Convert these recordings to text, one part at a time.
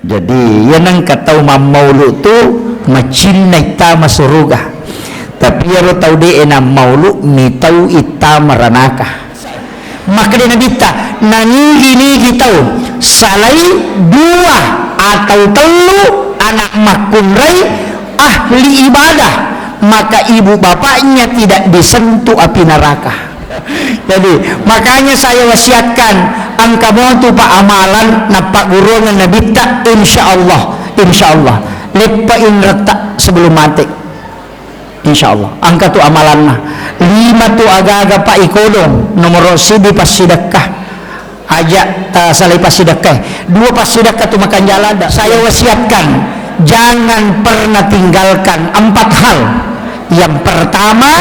Jadi yang kata maulu tu macin naita masuruga. Tapi ya tahu dia enam maulu ni tahu ita maranaka. Maka dia nabita nanigi tahu salai dua atau telu anak makunrai ahli ibadah, maka ibu bapaknya tidak disentuh api neraka. Jadi makanya saya wasiatkan angka tu pak amalan napak guru nabita insyaallah lepain retak sebelum mati insyaallah angka tu amalan mah 5 tu agak-agak pak ikodong nomor sidi pas sedekah ajak salai pas sedekah 2 pas sedekah tu makan jalan. Saya wasiatkan jangan pernah tinggalkan 4 hal. Yang pertama,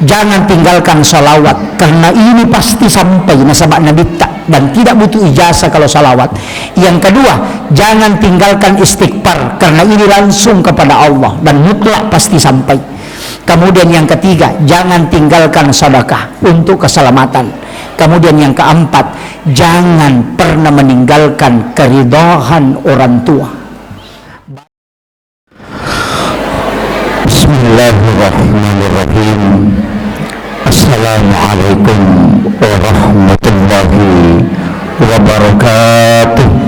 jangan tinggalkan salawat, karena ini pasti sampai nasabak Nabi dan tidak butuh ijazah kalau salawat. Yang kedua, jangan tinggalkan istighfar, karena ini langsung kepada Allah dan mutlak pasti sampai. Kemudian yang ketiga, jangan tinggalkan sedekah untuk keselamatan. Kemudian yang keempat, jangan pernah meninggalkan keridhaan orang tua. Bismillahirrahmanirrahim. Assalamualaikum warahmatullahi wabarakatuh.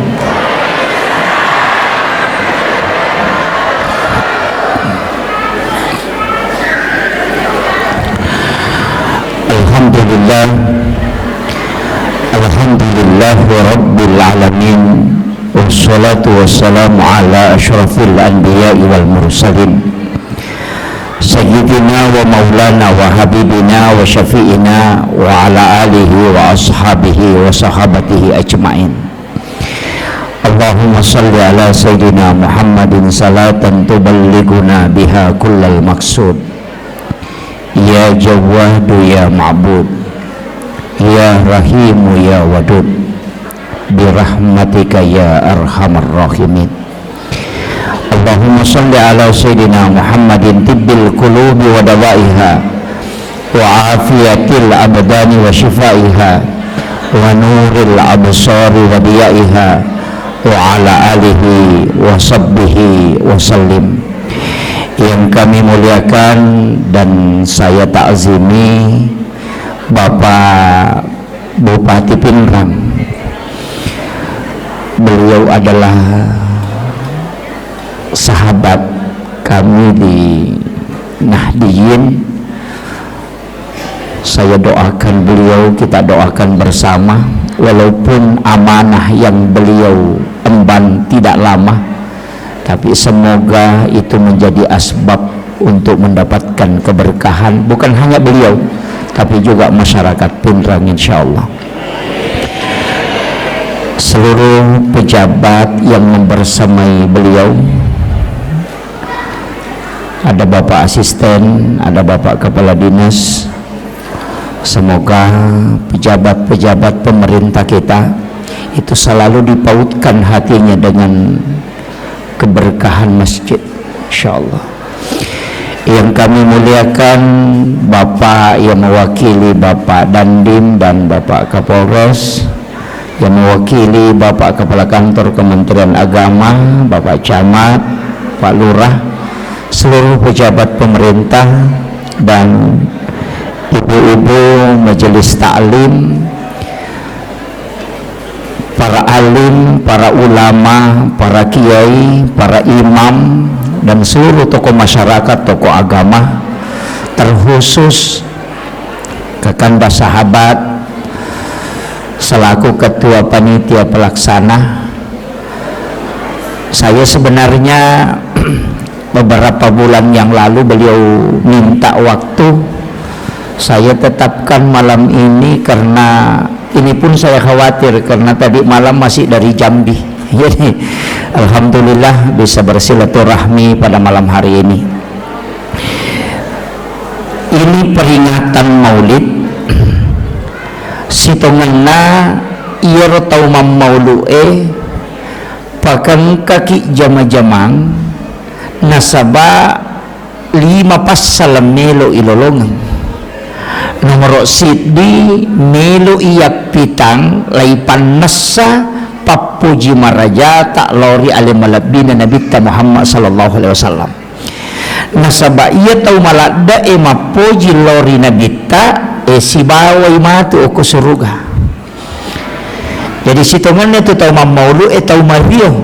Alhamdulillah rabbil alamin, wassalatu wassalamu ala asyrafil anbiya'i wal mursalin, sayyidina wa maulana wa habibina wa syafi'ina wa ala alihi wa ashabihi wa sahabatihi ajma'in. Allahumma salli ala sayyidina Muhammadin salatan tuballighuna biha kullal maqsud. Ya Jawwadu ya Ma'bud, ya Rahimu ya Wadud, birahmatika ya arhamar rahimin. Allahumma salli ala sayyidina Muhammadin tibbil qulubi wa dawaiha wa afiyatil abdani wa shifaiha wa nuril absari wa diyaiha wa ala alihi wa sahbihi wa sallim. Yang kami muliakan dan saya takzimi Bapak Bupati Pinrang. Beliau adalah sahabat kami di Nahdiyin. Saya doakan beliau, kita doakan bersama, walaupun amanah yang beliau emban tidak lama, tapi semoga itu menjadi asbab untuk mendapatkan keberkahan, bukan hanya beliau tapi juga masyarakat Pinrang insyaallah. Seluruh pejabat yang membersamai beliau, ada Bapak Asisten, ada Bapak Kepala Dinas, semoga pejabat-pejabat pemerintah kita itu selalu dipautkan hatinya dengan keberkahan masjid insyaallah. Yang kami muliakan Bapak yang mewakili Bapak Dandim dan Bapak Kapolres, yang mewakili Bapak Kepala Kantor Kementerian Agama, Bapak Camat, Pak Lurah, seluruh pejabat pemerintah dan ibu-ibu majelis taklim, para alim, para ulama, para kiai, para imam dan seluruh tokoh masyarakat, tokoh agama, terkhusus Kakanda Sahabat selaku ketua panitia pelaksana. Saya sebenarnya beberapa bulan yang lalu beliau minta waktu, saya tetapkan malam ini karena ini pun saya khawatir karena tadi malam masih dari Jambi. Jadi alhamdulillah bisa bersilaturahmi pada malam hari ini. Ini peringatan Maulid sitonganna ieu tau maulu'e pakan kaki jama-jamang nasaba 5 pas salam melo ilolongan nomor sidi melo iyak pitang laipan nasa papuji maraja tak lori alim malabina Nabi Muhammad sallallahu alaihi wasallam. Nasaba ia tahu malada mapuji lori Nabi si bawai matu aku suruga. Jadi situ mana tu tahu maulu tahu mario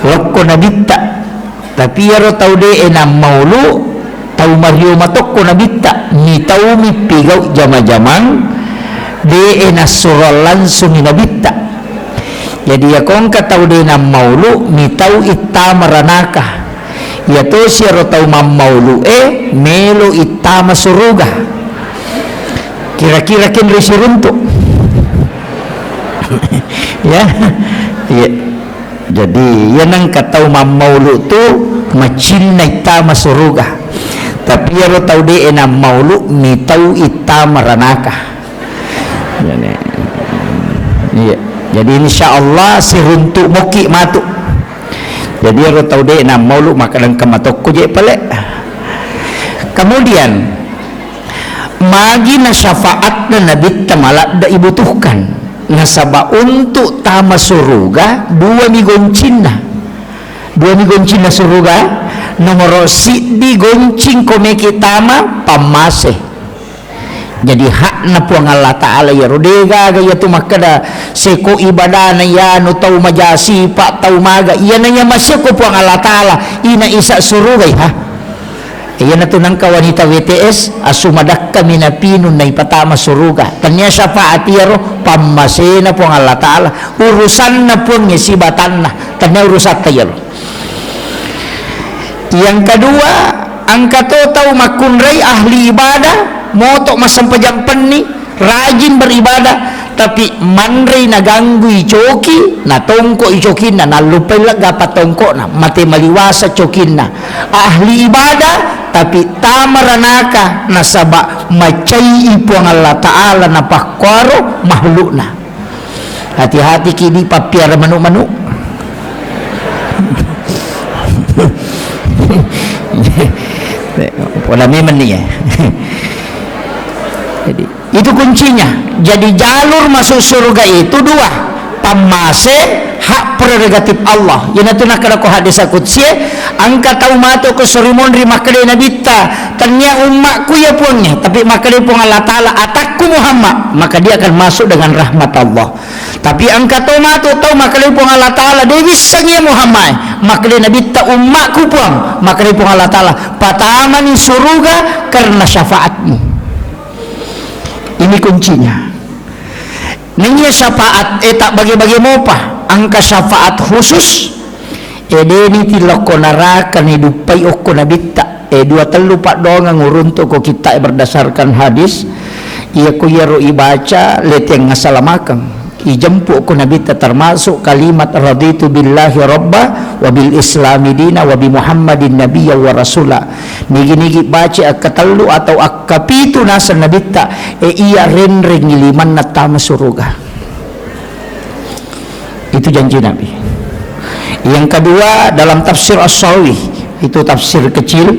lokko Nabi tapi ya tahu de maulu tahu mario matokko Nabi ni tahu mi pigau jama-jamang de surah langsung ni Nabi. Jadi ya kong tahu de maulu ni tahu itama ranaka ya to siya tahu maulu melo itama suruga kira-kira kin risiruntuk ya. Jadi yan ang kataw maulu tu macin na itama suruga tapi yaro taw di na maulu ni taw itama ranaka. Jadi insyaallah si runtuk moki matu. Jadi yaro taw di na maulu makalang kamatok ko je pala. Kemudian magi na syafaat na Nabi malak da ibutuhkan nasaba untuk tama suruga dua migoncin na suruga nomor si di goncing komeki tama pamase. Jadi hak na po ang Allah Ta'ala ya rodega gaya tu makada seko ibadah na yan o tau majasi pa tau maga iyan na yan masya ko po ang Allah Ta'ala ina isa surugay ha. Iyan na to ng kawanita WTS asumadak kami na pinun na ipatama suruga tanya siya pa atiro pamase na po ang Allah Ta'ala urusan na po ng isibatan na tanya urusat tayo. Yang kedua ang katotaw makunray ahli ibadah motok masampajampan ni rajin beribadah tapi manray naganggu icoki na tongko icokin na nalupay laga patongko na mati maliwasa cokin na ahli ibadah tapi tamaranaka nasaba macay ipo ang Allah Ta'ala na pakwaro mahlu na. Hati-hati kini papiara manu-manu. Wala memang niya. Jadi itu kuncinya. Jadi jalur masuk surga itu dua, pamase hak prerogatif Allah. Yan ito nakalako hadis qudsi angka tahu mato ko surimon ri makade nabita tanya umatku ya punya tapi makade pun Allah Ta'ala atakku Muhammad maka dia akan masuk dengan rahmat Allah. Tapi angka tahu mato tahu makade pun Allah Ta'ala dia bisanya Muhammad makade nabita umatku pun makade pun Allah Ta'ala patamani surga karena syafaatmu. Ini kuncinya. Nanya syafaat tak bagi-bagi mopa angka syafaat khusus edeni tiloko naraka ni dupai okko nabita dua telu pak dongang urunto ko kita berdasarkan hadis iya ko yaro ibaca leteng ngasalamakan ijempu ko nabita termasuk kalimat raditu billahi rabba wa bil islami dina wa bi muhammadin nabiyya wa rasula nigi-nigi baca akatelu atau akapitu nasa nabita iya renring liman na tama suruga. Itu janji Nabi. Yang kedua dalam tafsir As-Sawi itu tafsir kecil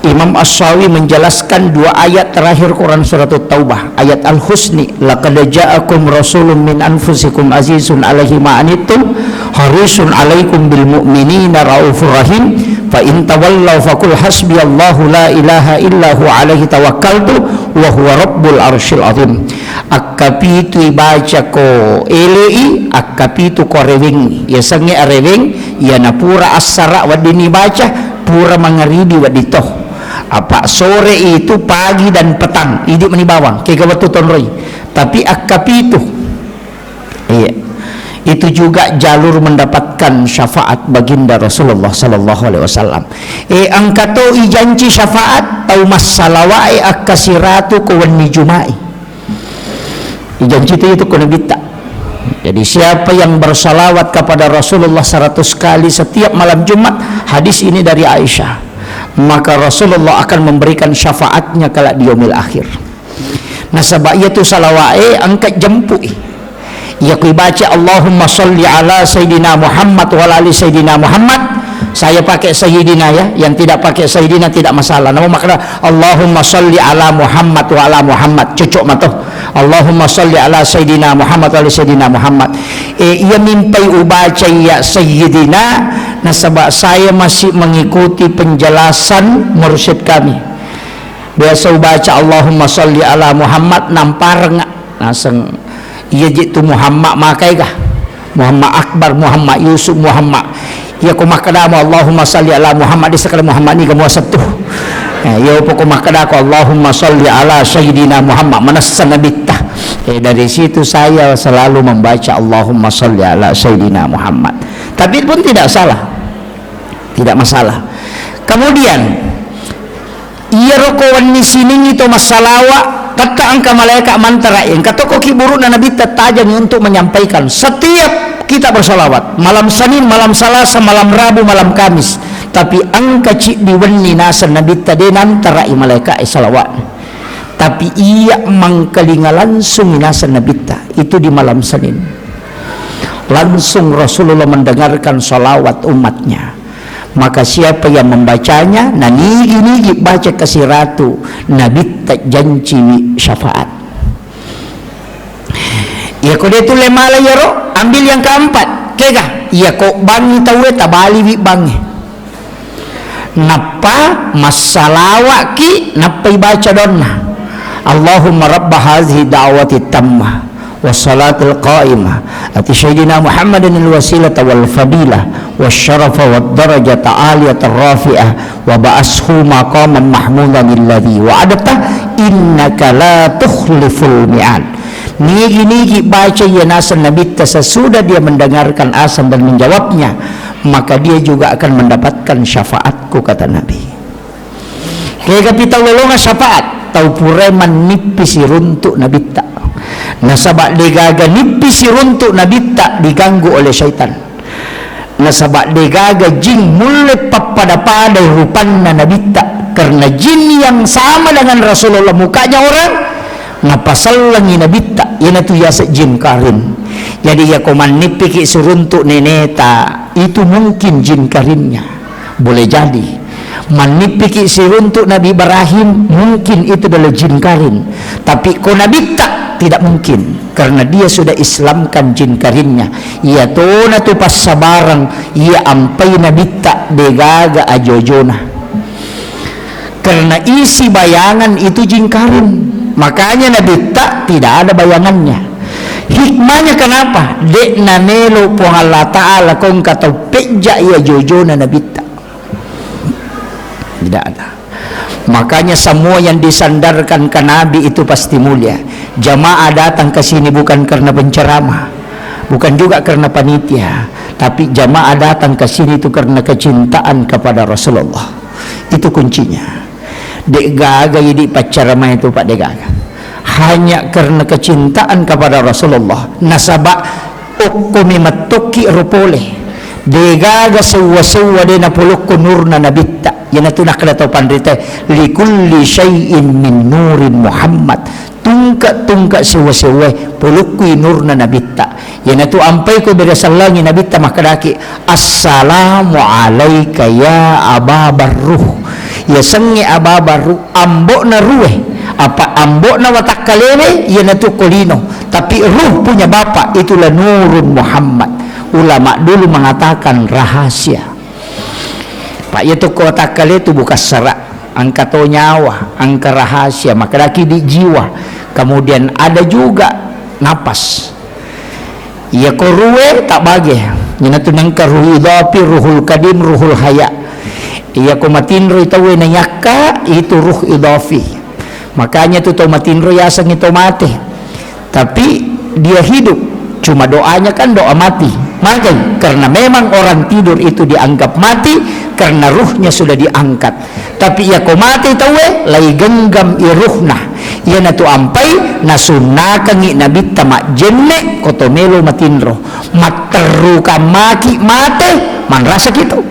Imam As-Sawi menjelaskan dua ayat terakhir Quran surat At-Taubah ayat Al-Husni laqad ja'akum rasulun min anfusikum azizun alaihi ma anittum harisun alaikum bil mu'minina raufur rahim fa in tawallaw faqul hasbiyallahu la ilaha illa huwa alaihi tawakkaltu wa huwa rabbul arsyil azim. Akapitu ibaca ko elei akapitu ko rewing ya sange arewing ya napura asara wadini baca pura mangaribi waditoh apa sore itu pagi dan petang idik menibawang kaya watuton roy tapi akapitu iya itu juga jalur mendapatkan syafaat baginda Rasulullah sallallahu alaihi wasallam angkato ijanci syafaat tau masalawai akasiratu ko wani jumai ijanci itu ko nabita. Jadi siapa yang bersalawat kepada Rasulullah 100 kali setiap malam Jumat hadis ini dari Aisyah maka Rasulullah akan memberikan syafaatnya kala di yaumil akhir. Nah sebab itu salawai angkat jempui ya ku baca Allahumma salli ala Sayyidina Muhammad wa ala ali Sayyidina Muhammad Saya pakai Sayyidina ya, yang tidak pakai Sayyidina tidak masalah. Nama makna Allahumma sholli ala Muhammad wa ala Muhammad, cocok matoh. Allahumma sholli ala Sayyidina Muhammad wa ala Sayyidina Muhammad. Ia mimpai ubaca ya Sayyidina, nasabak saya masih mengikuti penjelasan mursyid kami. Biasa ubaca Allahumma sholli ala Muhammad nampareng naseng ia jitu Muhammad makai kah? Muhammad Akbar, Muhammad Yusuf, Muhammad ya ko makadamo Allahumma sholli ala Muhammad di sekali Muhammad ni kamu satu ya upo ko makadako Allahumma sholli ala Sayyidina Muhammad manassan nabittah. Dari situ saya selalu membaca Allahumma sholli ala Sayyidina Muhammad, tapi pun tidak salah, tidak masalah. Kemudian iya rokowan ni sini itu masalawa kata angka malaikat mantara yang kata ko kiburu na nabi tajam untuk menyampaikan setiap kita bersalawat malam Senin, malam Selasa, malam Rabu, malam Kamis, tapi angka cik diweni nasa nabi tadi nantara malaikat salawat, tapi ia mangkalinga langsung nasa nabi itu di malam Senin langsung Rasulullah mendengarkan salawat umatnya. Maka siapa yang membacanya nigi baca kasih ratu nabi tak janji syafaat. Ya kau dia tu lemala ya ro, ambil yang keempat kega ya kau bangi tahu tabali wi bangi napa masalawat ki napa baca donna Allahumma rabb hadhihi da'wati tammah wassalatul qa'imah ati sayyidina Muhammadin alwasilata wal fadilah wasyarafa wad darajata aliyata rafi'ah wa ba'ashu maqaman mahmudan alladhi wa'adta innaka la tukhliful mi'ad. Nigi baca ya nasa nabi sesudah dia mendengarkan azan dan menjawabnya, maka dia juga akan mendapatkan syafaatku, kata Nabi. Kaya kita lolonga syafaat tau pureman nipisi runtuk nabi tak nasabak degaga nipisi runtuk nabi tak diganggu oleh syaitan, nasabak degaga jin mulai pada rupanna nabi tak, karena jin yang sama dengan Rasulullah mukanya orang ngapasallangi nabi tak yana tu yasa jin karin. Jadi ya koman nipiki suruntuk neneta itu mungkin jin karinnya, boleh jadi manipiki suruntuk Nabi Ibrahim mungkin itu adalah jin karin, tapi ko nabi tak tidak mungkin karena dia sudah islamkan jin karinnya. Ia tona tu pas sabarang ia ampai nabi tak degaga ajojona karena isi bayangan itu jin karin. Makanya nabi tak tidak ada bayangannya. Hikmahnya kenapa? Dek nanelo po Allah Ta'ala kong kata peja ia jojona nabi tak tidak ada. Makanya semua yang disandarkan ke nabi itu pasti mulia. Jamaah datang ke sini bukan karena penceramah, bukan juga karena panitia, tapi jamaah datang ke sini itu karena kecintaan kepada Rasulullah. Itu kuncinya. Dek gaga di pacarama itu Pak dek gaga hanya karena kecintaan kepada Rasulullah. Nasabak ukumi matoki rupole dek gaga sewa de napuluk nurna nabi tak yana tu nak kata pandita likulli syai'in min nurin Muhammad tungka sewa pulukui nurna nabi tak yana tu ampai ko berasallangi nabi tak makadaki assalamu alayka ya Aba Barruh ya sengi Aba Barruh ambok na rueh apa ambok na watak kalene yana tu kolino tapi ruh punya bapak itulah nurun Muhammad. Ulama dulu mengatakan rahasia Pak itu kota kali itu bukan serak angka to nyawa angka rahasia maka laki di jiwa. Kemudian ada juga napas ya ko ruwe tak bagi yana tu nangka ruh idapi ruhul kadim ruhul haya iya ko matinro itawe na yakka itu ruh idafi. Makanya tu to matinro yasang itu mati tapi dia hidup cuma doanya kan doa mati. Makanya karena memang orang tidur itu dianggap mati karena ruhnya sudah diangkat, tapi ya ko mati tawe lai genggam iruhna ia natu ampai nasunnakan ni nabi tamak jenne kotomelo matinro materu kamaki mate man rasa gitu.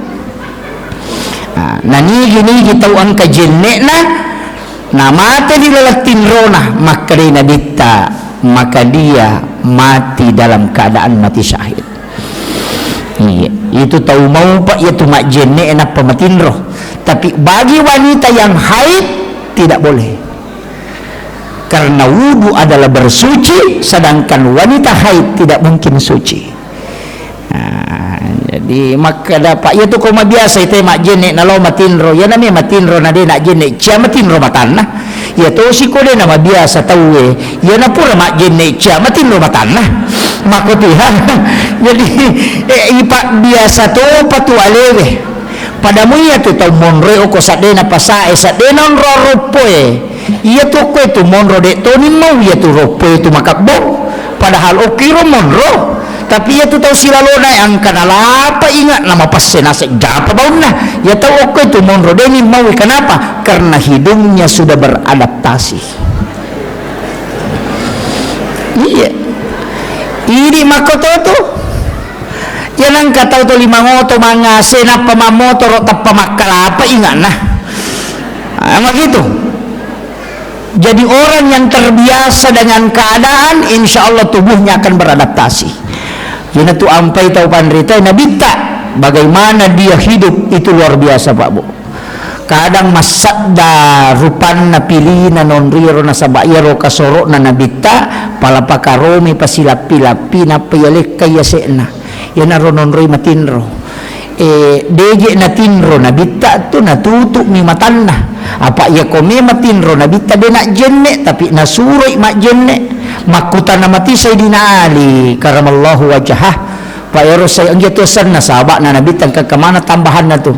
Nah nigi tahu angka jenne na mate di lalatinro na makari nabi ta maka dia mati dalam keadaan mati syahid. Iya. itu tahu mau pak itu mak jenne enak pematin roh. Tapi bagi wanita yang haid tidak boleh, karena wudu adalah bersuci, sedangkan wanita haid tidak mungkin suci. Jadi maka dapat ya tu koma biasa itu mak jenne nalo matinro ya namanya matinro na de nak jenne cia matinro matanah ya tu si kode nama biasa tahu ya na pura mak jenne cia matinro matanah maka tu ha. Jadi ipak biasa tu patu alewe padamu ya tu tau monre oko sadena pasae sadena ropoe iya tu ko tu monro de to ni mau ya tu ropoe tu makabbo padahal okiro monro. Tapi ya tu tahu silalona yang kanala apa ingat nama pasen asik japa bauna ya tahu oke tu monro deni mau kenapa karena hidungnya sudah beradaptasi. Iya ini makoto tu ya nang kata tu lima ngoto manga sena pamamoto rota pamakala apa ingat nah begitu. Jadi orang yang terbiasa dengan keadaan insya Allah tubuhnya akan beradaptasi. Jadi tu ampai tahu pandrita nabita bagaimana dia hidup itu luar biasa Pak Bu. Kadang masadda rupan na pilina non riro na sabayaro kasoro na nabita palapakaromi pasilapi-lapi na payalik kaya sena. Yan aro non roi matinro. Deje na tinro nabita tu natutuk mi matanna. Apa ya kome matinro nabita de nak jenne tapi nasuroi mak jenne. Makutan mati Sayyidina Ali karamallahu wajhah Pak Eros saya anggiatusan na sahabat na nabitan kemana tambahan na tu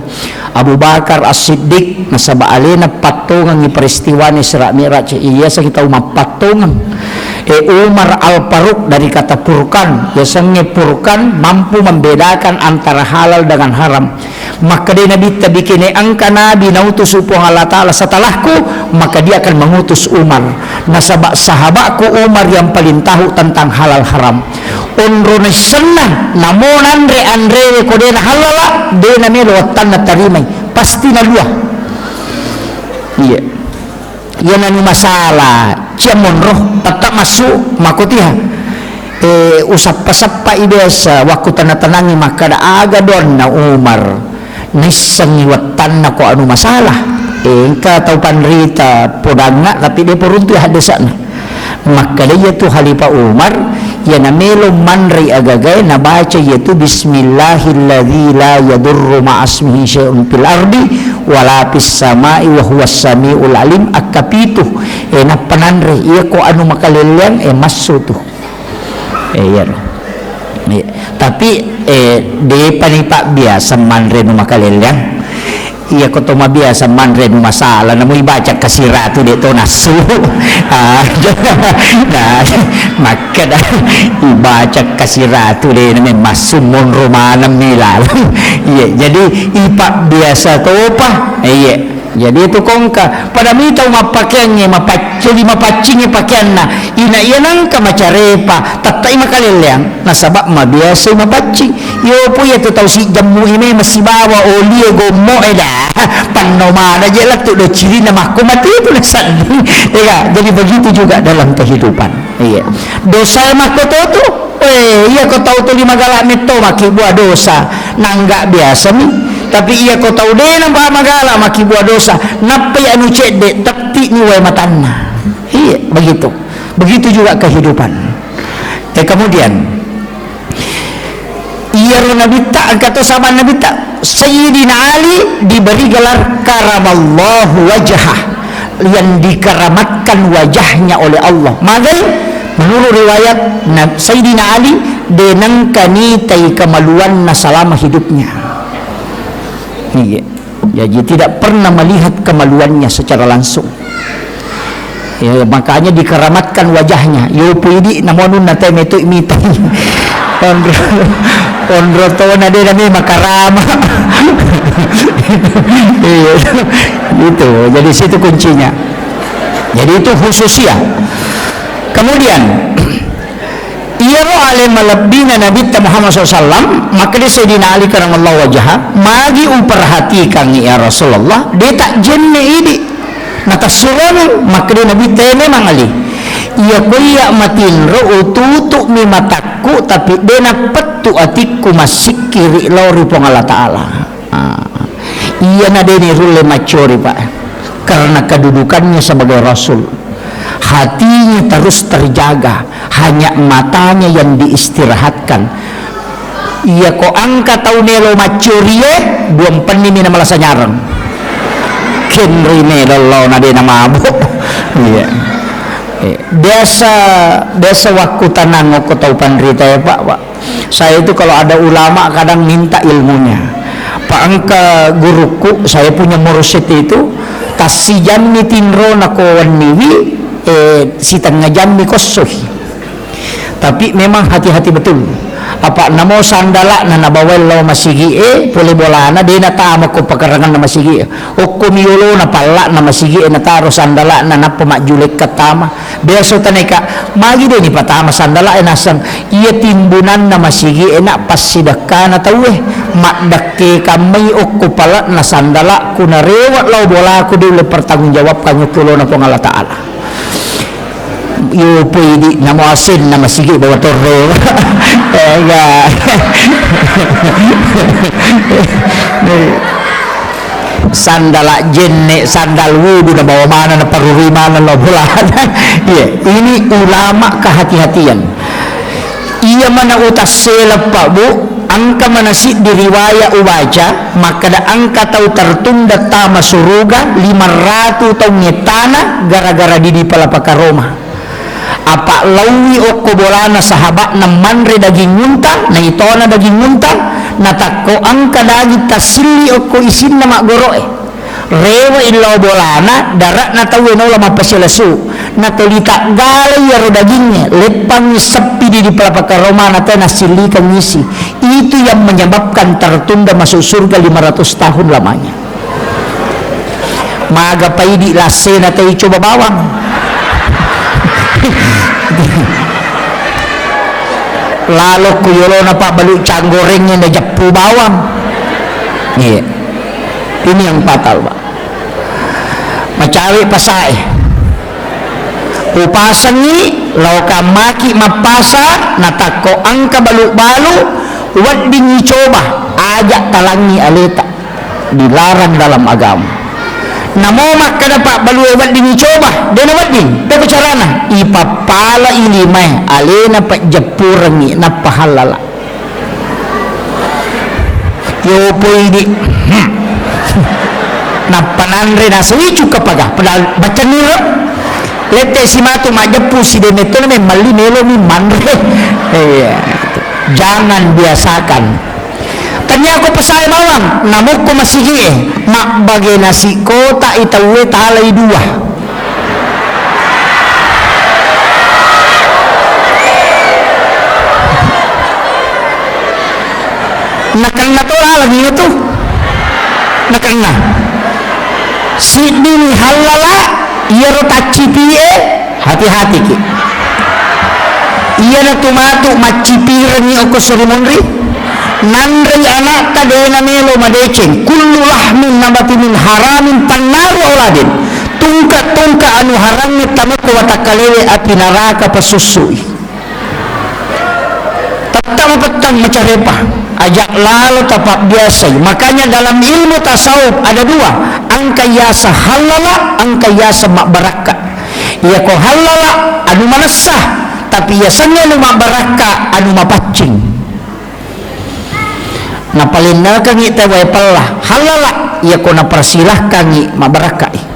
Abu Bakar As-Siddiq na sahabat Ali na patungan ni peristiwa ni Isra Mi'raj iya sa kita umap patungan Umar Al-Faruq dari kata purkan biasanya purkan mampu membedakan antara halal dengan haram maka dia Nabi tabikini angka Nabi nautus upung Allah Ta'ala setelahku maka dia akan mengutus Umar nasabak sahabatku Umar yang paling tahu tentang halal haram unrone senang namun andre kodena halala dia namanya lewatan na tarimay pasti na luah iya yan anu masalah ciamon roh tetap masuk makutiha usap pasapa ibesa waktu tanah-tanangi maka da aga don na Umar nisang iwatan na ko anu masalah engka tau panrita podanga tapi dia poruntu hadesan maka dia tu Khalifah Umar ya namelo manri agagay na baca yaitu bismillahilladzi la yadurru ma'asmihi syai'un fil ardi wala fis sama'i wa huwas samiul alim akapitu na pananri iya ko anu makalilian masu tu ya tapi di panipak biasa manri nu makalilian iya ko to mabiasa manre nu masalah namu ibaca kasiratu de to nasu nah maka dah ibaca kasiratu de name masum mon romanam nilal iya jadi ipak biasa to pa iya jadi itu kongka pada mitau mapakaiannya mapacingnya pakaianna ina iya nangka macarepa tatai makaleleang nasabak mabiasa mapacing yo po ya tu tahu si jamu ini masih bawa oli gomo dah panomana je lah tu do ciri nama aku mati itu lesan ya jadi begitu juga dalam kehidupan iya dosa makoto tu iya kau tahu tu lima galak meto maki buat dosa nanggak biasa nih tapi iya kau tahu deh nampak magala maki buat dosa napai anu cedek tapi ni wai matanna iya begitu juga kehidupan kemudian iya Nabi tak kata sahabat Nabi tak Sayyidina Ali diberi gelar karamallahu wajhah yang dikeramatkan wajahnya oleh Allah magai menurut riwayat Sayyidina Ali denangkani tai kemaluan selama hidupnya iya jadi tidak pernah melihat kemaluannya secara langsung ya makanya dikeramatkan wajahnya yo puidi namun nate metu imita ondro to na de nami makarama iya gitu jadi situ kuncinya jadi itu khususnya kemudian ia alim malabina Nabi Muhammad SAW maka dia Sayyidina Ali karamallahu wajhah magi umperhatikan ya Rasulullah dia tak jenne ini nata suruh maka dia Nabi memang Ali iya kuya matinro ututu mi mataku tapi dena petu atiku masik kiri lori pong Allah Ta'ala. Iya na deni rule macori Pak, karena kedudukannya sebagai Rasul, hatinya terus terjaga, hanya matanya yang diistirahatkan. Iya ko angka tau nelo macurie buang penini na malasa nyarang kenri nelo na dena mabuk. Iya biasa waktu tanang aku tahu pandrita ya Pak. Saya itu kalau ada ulama kadang minta ilmunya. Pak angka guruku, saya punya mursyid itu tasijan ni tinro na kawan niwi si tengah jam ni kosohi. Tapi memang hati-hati betul. Apa namo sandala na nabawel lo masigi pole bolana de na tama ko pakarangan na masigi o kumiyolo na pala na masigi na taro sandala na napamajulik katama beso taneka magi de ni patama sandala nasang iya timbunan na masigi na pasidaka na tawe makdakke kamay o ko pala na sandala kunarewa lo bola ko de pertanggung jawab kanyo tulo na pong Allah Ta'ala. Yo pwede na mo asin na masigi bawa torre sandala jenne sandal wudu na bawa mana na parurimanan lo bulan. Ini ulama kehati-hatian. Iya mana utas selap Pak Bu angka manasi diriwaya ubaca maka da angka tau tertunda tama suruga 500 tahun nyetana gara-gara di palapaka Roma. Apa lawi o kobolana sahabat na manre daging muntah na itona daging muntah na takko angka daging tasili o ko isin na magoroe rewa illa bolana darat na tawe no lama pasilasu na tolita galay yaro dagingnya lepang sepi di palapaka Roma na ta nasili kang ngisi. Itu yang menyebabkan tertunda masuk surga 500 tahun lamanya. Maga paidi lase na tayo coba bawang lalu kuyolo na Pak balu canggorengnya na japu bawang. Iya ini yang fatal Pak. Macawi pasai upasan ni lauka maki mapasa natako angka balu-balu wading coba ajak talangi aleta dilarang dalam agama. Namo makana Pak balu ebat dini coba dena wading tapi carana ipapala ilimai alena Pak jepurangi na pahalala yo poidi na panandre na suicu kapaga padahal baca nira lete si matu majepu si demetone me mali melo mi mandre. Jangan biasakan. Tanya aku pesai bawang, namuk ko masigi mak bagi nasi kota itawe talay dua. Nakalna to lagi itu. Nakalna. Si dini halala iya rotacipie hati-hati ki. Iya na tumatu macipiran ni ako surimonri. Nandri anak kadena melo madeceng kullu lahmin nabati min haramin pannaru auladin tungka anu haramnya tamako watakalewe api neraka pasusui tetap petang macarepa ajak lalu tapak biasa. Makanya dalam ilmu tasawuf ada dua, angka yasa halala, angka yasa mak baraka. Ya ko halala anu manasah tapi yasanya anu mak baraka anu mapacing. Na palinna kangi tawai pallah halala ya ko na persilah kangi mabarakai.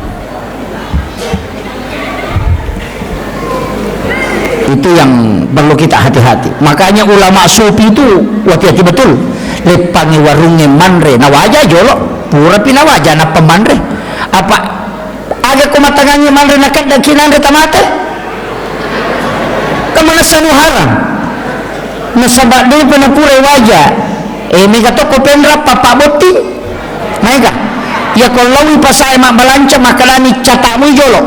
Itu yang perlu kita hati-hati. Makanya ulama sufi itu hati-hati betul. Lepangi warungnya manre na wajah jolok pura pina wajah na pemanre apa ada kumatangannya manre na kadang kinanre tamate kemana sanu haram nasabak dulu pena pura wajah mega toko pendra papa boti mega ya kalau pasai mak balanca makalani catakmu jolok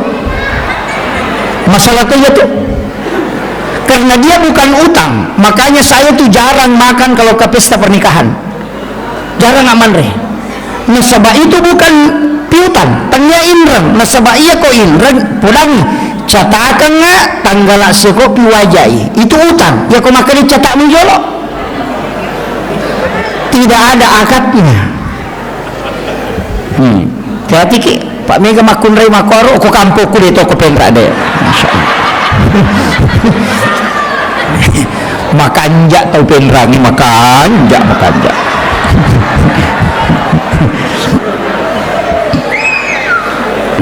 masalah itu karena dia bukan utang. Makanya saya tuh jarang makan kalau ke pesta pernikahan, jarang aman reh. Nasabah itu bukan piutan tanya inrang nasabah iya ko inrang pulang catakan nggak tanggal sekopi wajai itu utang ya kau makan cetak menjolok tidak ada akadnya. Berarti ki Pak Mega makun rai makoro ko kampo ku di toko pendra deh. Masyaallah. Makanja tau pendra ni makanja.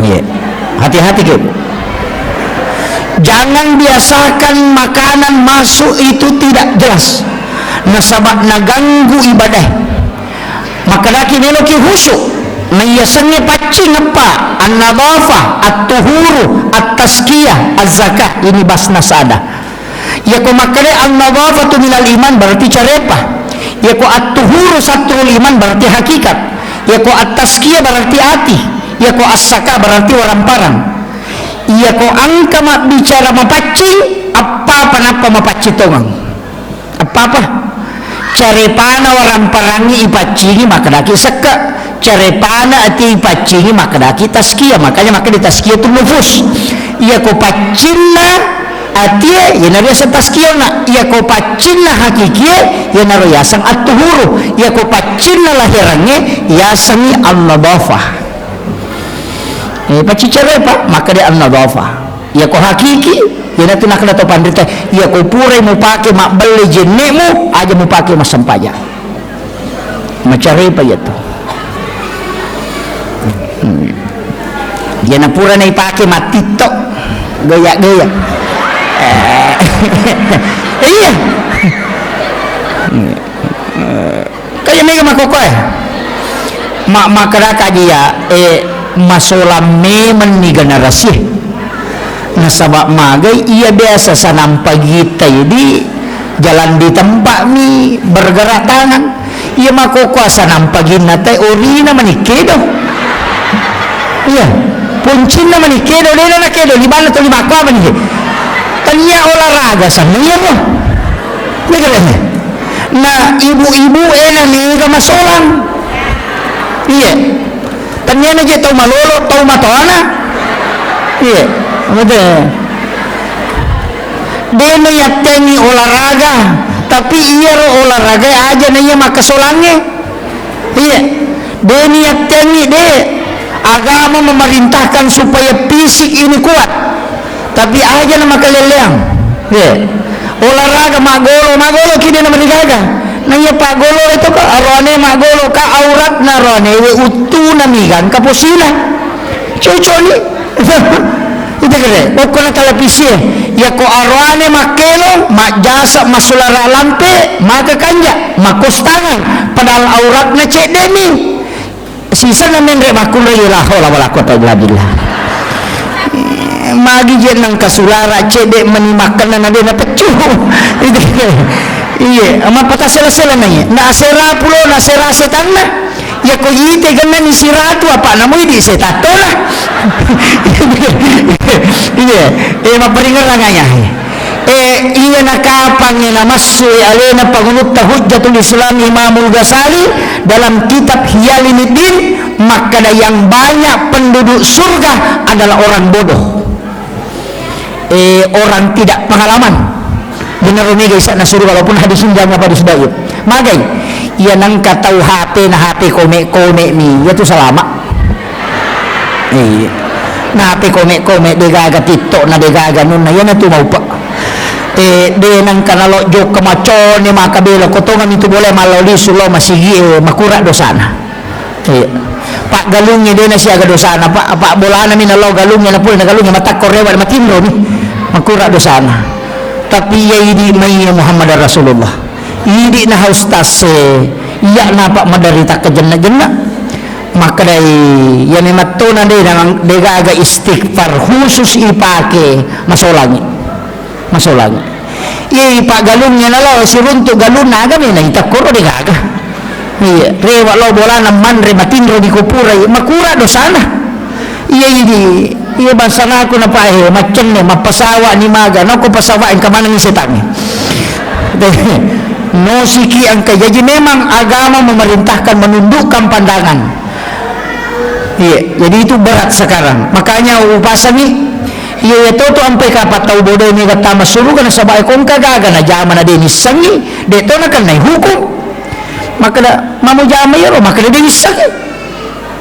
Iya. Hati-hati ke. Jangan biasakan makanan masuk itu tidak jelas. Nasabak naganggu ibadah. Maka laki neloki khusyuk. Nayasannya pacing apa? An-nadhafah, at-tuhuru, at-tazkiyah, az-zakah. Ini basnas ada. Ya ko makare an-nadhafatu minal iman berarti carepah. Ya ko at-tuhuru satrul iman berarti hakikat. Ya ko at-tazkiyah berarti hati. Ya ko as-zakah berarti orang-parang. Ya ko angka mak bicara mapacing apa napa mapacing tongang. Apa carepana orang parangi ipacingi maka daki seka carepana ati ipacingi maka daki tazkiyah. Makanya maka di tazkiyah itu nufus. Iya ko pacinna ati ya nari asa tazkiyah na iya ko pacinna hakikiye ya nari yasang at-tuhuru iya ko pacinna lahirannya yasangi an-nadhafah. Paci carepa maka dia an-nadhafah. Ya ko hakiki ya natu nak to pandita ya ko pure mo pake mak beli jenemu aja mo pake masampaja macarepa ya to ya na pura na ipake matito gaya-gaya iya kaya mega makokoy makaraka dia masolame ni generasi nasabak magai ia biasa sanam pagi di jalan di tempat mi bergerak tangan ia makoko sanam pagi nate orina manikedo iya puncina manikedo dena nakedo di mana tu di makwa manike tanya olahraga sama iya mo negaranya na ibu-ibu nega masolang iya tanya na je tau malolo tau matona iya ada dia yatengi olahraga tapi iya olahraga aja nanya maka solangnya iya dia yatengi dia agama memerintahkan supaya fisik ini kuat tapi aja nama keleleang iya olahraga magolo kini nama digaga nanya pak golo itu ka arone magolo ka aurat narone utu namigan kaposila cocok itu kere pokoknya televisi ya ko arwane makelo mak jasa masulara lampe maka kanja makos tangan padahal auratnya cek demi sisa namen re makul la haula wala quwata illa billah magi jenang kasulara cek de menimakan na dena pecuh itu iya ama patah sela-sela nanya na asera pulo na sera setanna ya ko yite ganna ni siratu apa namu di setato lah iya maperingat langanya iya nakapang na masu alena pangunut hujjatul islam Imamul Ghazali dalam kitab Hiyalinuddin maka yang banyak penduduk surga adalah orang bodoh orang tidak pengalaman benar ini guys na surga walaupun hadis jangan apa hadis baik magai ia nang katau HP na HP kome ni ya tu selama na HP kome degaga TikTok na degaga nun na yan na tu mau pa de nang kanalo jok kemacon ni makabelo kotongan itu boleh maloli sulo masigi makura dosana pak galungnya dia na siya dosana pak bola na minalo galungnya na pul na galungnya matak korewa na matimro ni makura dosana tapi ya ini may Muhammad Rasulullah ini na haustas iya napa madarita ke jenna-jenna maka dari yang matona de nang degaga istighfar khusus ipake masolangi iya pak galungnya nalo suruntuk galun naga mina itakoro degaga iya rewa lo bola naman re matinro di kupura makura dosana iya ini iya basana aku na pahe macen ne mapasawa ni maga no ko pasawa ang kamana ni setan no siki angka jadi memang agama memerintahkan menundukkan pandangan iya jadi itu berat sekarang makanya upasan nih iya itu tu ampai kapat tahu bodoh ni kata masuru kan sabay kong kagaga na jama na din isangi deto na kan nay hukum maka da mamu jama yero maka da din isangi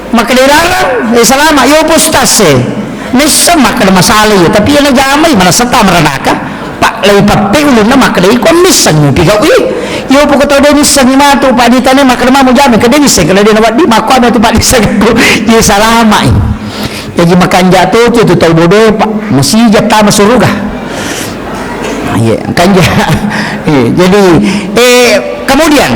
maka da larang salama yo postase nisa maka da masalah yo tapi yana jama mana serta meranaka pak lay patte ulun na maka da ikon misan mo pigaw yo po ko din isangi matu pak ditane maka da mamu jama ka din isangi kada din wadi mako ada tu pak isangi ko yo salama jadi makan jatuh tu tahu bodoh pak mesti jatah masuk surga ya kan jadi kemudian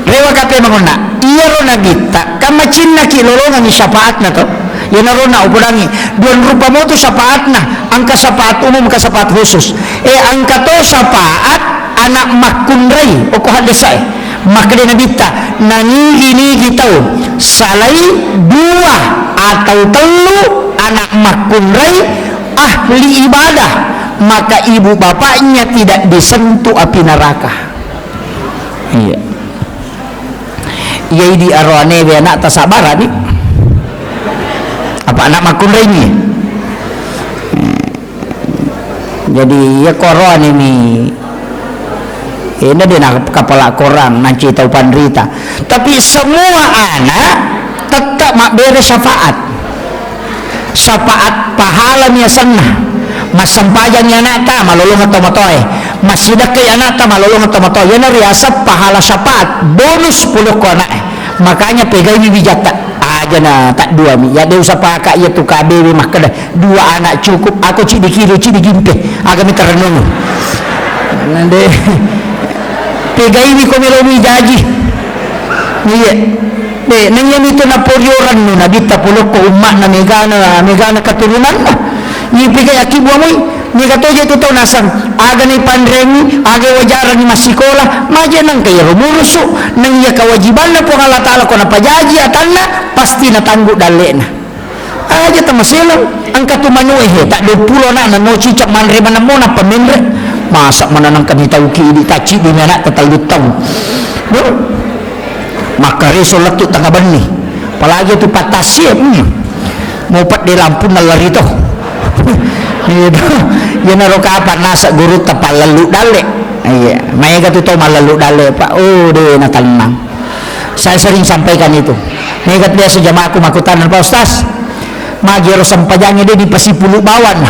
rewa kape mangona iya rona kita kama cinna ki lolongan ni syafaat na to ya narona upurangi duan rupa mo tu syafaat na angka syafaat umum ka syafaat khusus angka to syafaat anak makunrai o ko hadesai maka dia nabita nani kita salai dua atau telu anak makunrai ahli ibadah maka ibu bapaknya tidak disentuh api neraka iya iya di arwane be anak tasabara ni apa anak makunrai ni jadi ya koron ini ini dia nak kepala korang nanti tahu panderita tapi semua anak tetap mak beres syafaat pahala nya sana mas sampajan nya anak ta malolong atau matoy masih dak ke anak ta malolong atau matoy yana riasa pahala syafaat bonus 10 ko anak makanya pegai ni bijak tak aja na tak dua mi ya dia usah pakai ya tu kabe mah kada dua anak cukup aku cik dikira cik digimpe agak mi terenung nande pegai ni ko melomi jaji iya nanya itu na poryoran no na bita pulo ko umma na megana keturunan ni pegai akibu amoy ni katoje tu tau nasang aga ni pandremi aga wajaran ni masikola maja nang kaya rumurusu nang ya kewajiban na po Allah Ta'ala ko na pajaji atanna pasti na tanggu dalena aja tamaselang ang katumanuhe tak 20 na no cicak manre manamo na pamendre masak mananang kami tahu ki di taci di mana terlalu tahu maka resolat tu tengah bani apalagi tu patasnya mau pat di lampu nalari tu ya naruh kapan nasa guru tepat lalu dale iya mereka tu tahu malalu dale pak deh na tenang saya sering sampaikan itu mereka biasa jamaah aku makutanan pak ustaz majero sampajangnya dia di pasipulu bawan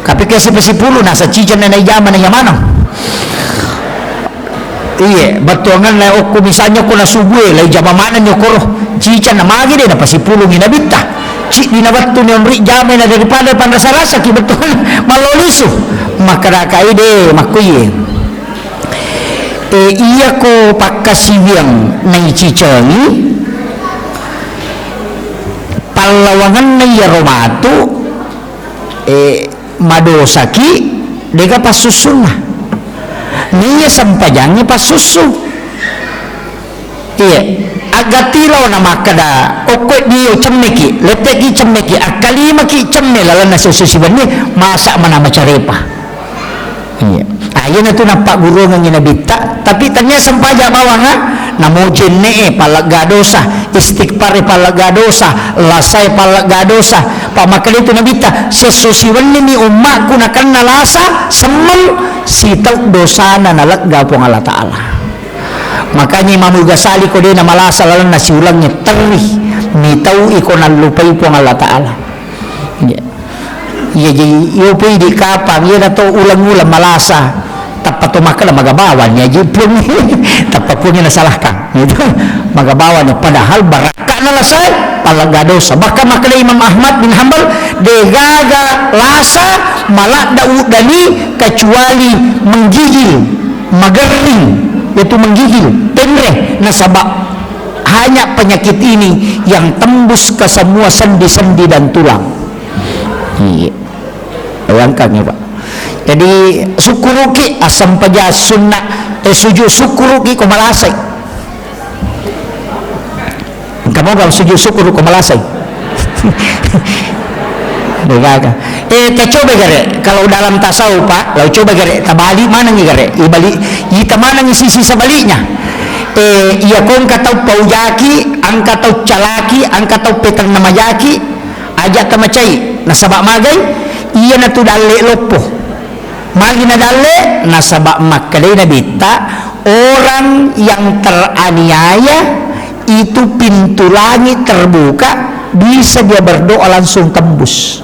tapi kasi pasipulu nasa cican na naiyaman na yamano iya batungan na ako misalnya ko na subuhe lay jamamanan nyo koro cican na magi din na pasipulu ginabita cik dinabat tu nyomri jamay na daripada panrasa-rasa ki betul maloliso makarakai de makuye iya ko pakasibiang na icicani palawangan na yaromatu madosaki deka pasusun na niya sampajangnya pasusu iya agatilaw na makada okot diyo cemmeki leteki cemmeki akalima ki cemme lalan na sususiban ni masa mana macarepa iya ayun na ito nampak guru ng ginabita tapi tanya sampaja bawah ha namujin ni palagadosa istighfar palagadosa lasay palagadosa pamakali itu nabita sesusiwan ni umma ko na kan nalasa semel sitaw dosa na nalagga po ng Allah Ta'ala makanya Imam Ghazali ko din na malasa lalang na siulangnya terih nitaw iko nalupay po ng Allah Ta'ala iya iyo po di kapang iya na to ulang-ulang malasa tapat tumakala magabawan niya jipun tapat po niya nasalahkan itu magabawan niya padahal baraka na lasay palagadosa baka makala Imam Ahmad bin Hanbal degaga lasa malak daud dani kecuali menggigil magering itu menggigil tenre nasabak hanya penyakit ini yang tembus ke semua sendi-sendi dan tulang iya bayangkan ya Pak jadi syukuruki asam paja sunnah sujud syukuruki ko malasay kamu gak sujud syukur ko malasay Degaga. Coba gare kalau dalam tasawuf Pak, kalau coba gare tabali mana ni gare? Ibali, ita mana ni sisi sebaliknya? Iya kon katau paujaki, ang katau calaki, ang katau petang namayaki, aja tamacai. Nasabak magai, iya na tu dale lopo magi na dale nasaba makadai na bita orang yang teraniaya itu pintu langit terbuka, bisa dia berdoa langsung tembus.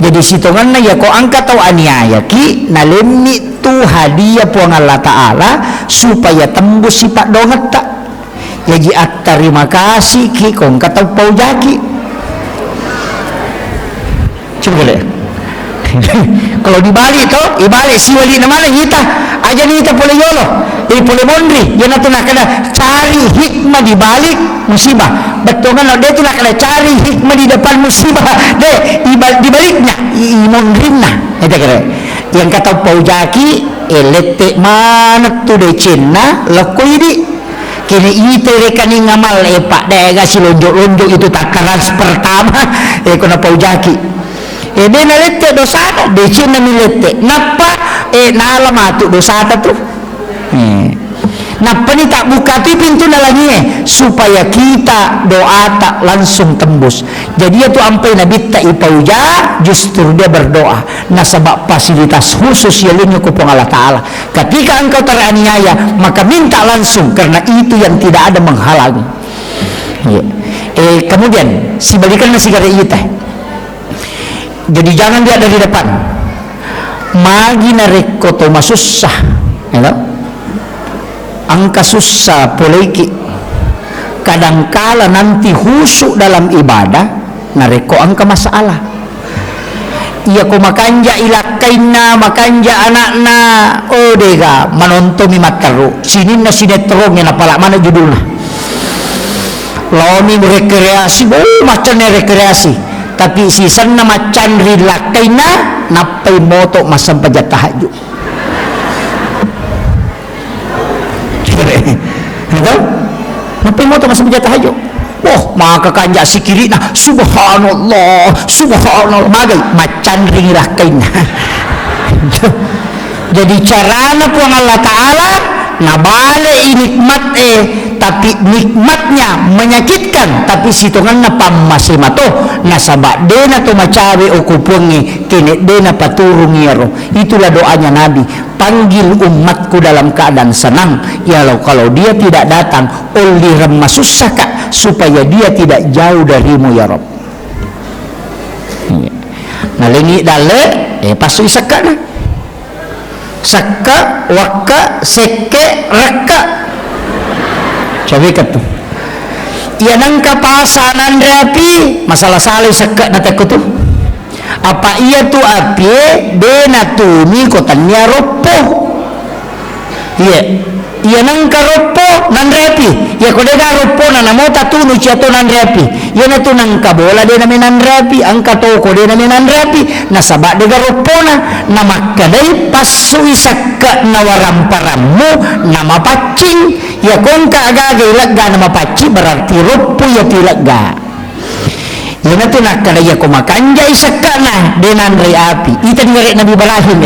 Jadi situngan na ya ko angkat tau aniaya ki nalemni tu hadiah puang Allah Ta'ala supaya tembus si pak dongat tak. Jadi terima kasih ki kong kata pau jaki. Coba lihat. Kalau di Bali to, ibalik si wali namanya kita aja nih kita boleh yolo, boleh mondri, dia nanti nak kena cari hikmah di balik musibah. Betul kan? Dia tu nak kena cari hikmah di depan musibah. Deh, di baliknya, mondrinya. Itu kira. Yang kata pau jaki, letek mana tu de Cina, lekoi di. Kini itu rekening ngamal pak deh kasih lonjok itu takaran pertama, kena pau jaki. Dia nalete dosa de Cina nilete napa nalamatu dosa tu napa ni tak buka tu pintu lagi supaya kita doa tak langsung tembus. Jadi itu ampai Nabi tak ipauja justru dia berdoa nasabak fasilitas khusus yang nyukupong Allah Ta'ala. Ketika engkau teraniaya maka minta langsung karena itu yang tidak ada menghalangi. Kemudian si balikan nasi garai kita. Jadi jangan dia dari depan. Magi nareko to masusah, ya. Angka susah poleki. Kadangkala nanti khusyuk dalam ibadah, nareko angka masalah. Iya ko makanja ilakaina, makanja anakna, dega manontomi mataru. Sini na sinetron yang apalak mana judulnya. Loni rekreasi, macam rekreasi. Tapi sisan nama candri lakaina napai moto masam pajat tahajud. Tahu? Napai moto masam pajat tahajud. Maka kanjak sikiri nah subhanallah, subhanallah magai macandri lakaina. Jadi carana puang Allah Ta'ala nabale nikmat tapi nikmatnya menyakitkan tapi situngan na pamasimato nasabak dena to macawe ukupungi kini dena paturungi yaro. Itulah doanya Nabi, panggil umatku dalam keadaan senang ya kalau dia tidak datang oleh remasusaka supaya dia tidak jauh darimu ya Rob. Nah lengi dale pasu isaka na sakka wakka seke rakka cawe katu iya nangka pasanan rapi masalah salih sakka nataku tu apa iya tu api dena tu ni kotanya ropo iya nangka ropo nan rapi ya kode da ropo na namo tatu nu ciato nan rapi iya na tu nangka bola dena menan rapi angka toko dena menan rapi nasabak dega ropo na makadai pasu isakka na waramparamu nama pacing ya kongka agaga ilagga nama paci berarti ropo ya tilagga ya na tu nakada ya kumakanja isakka na denan ray api ita ngare Nabi Ibrahim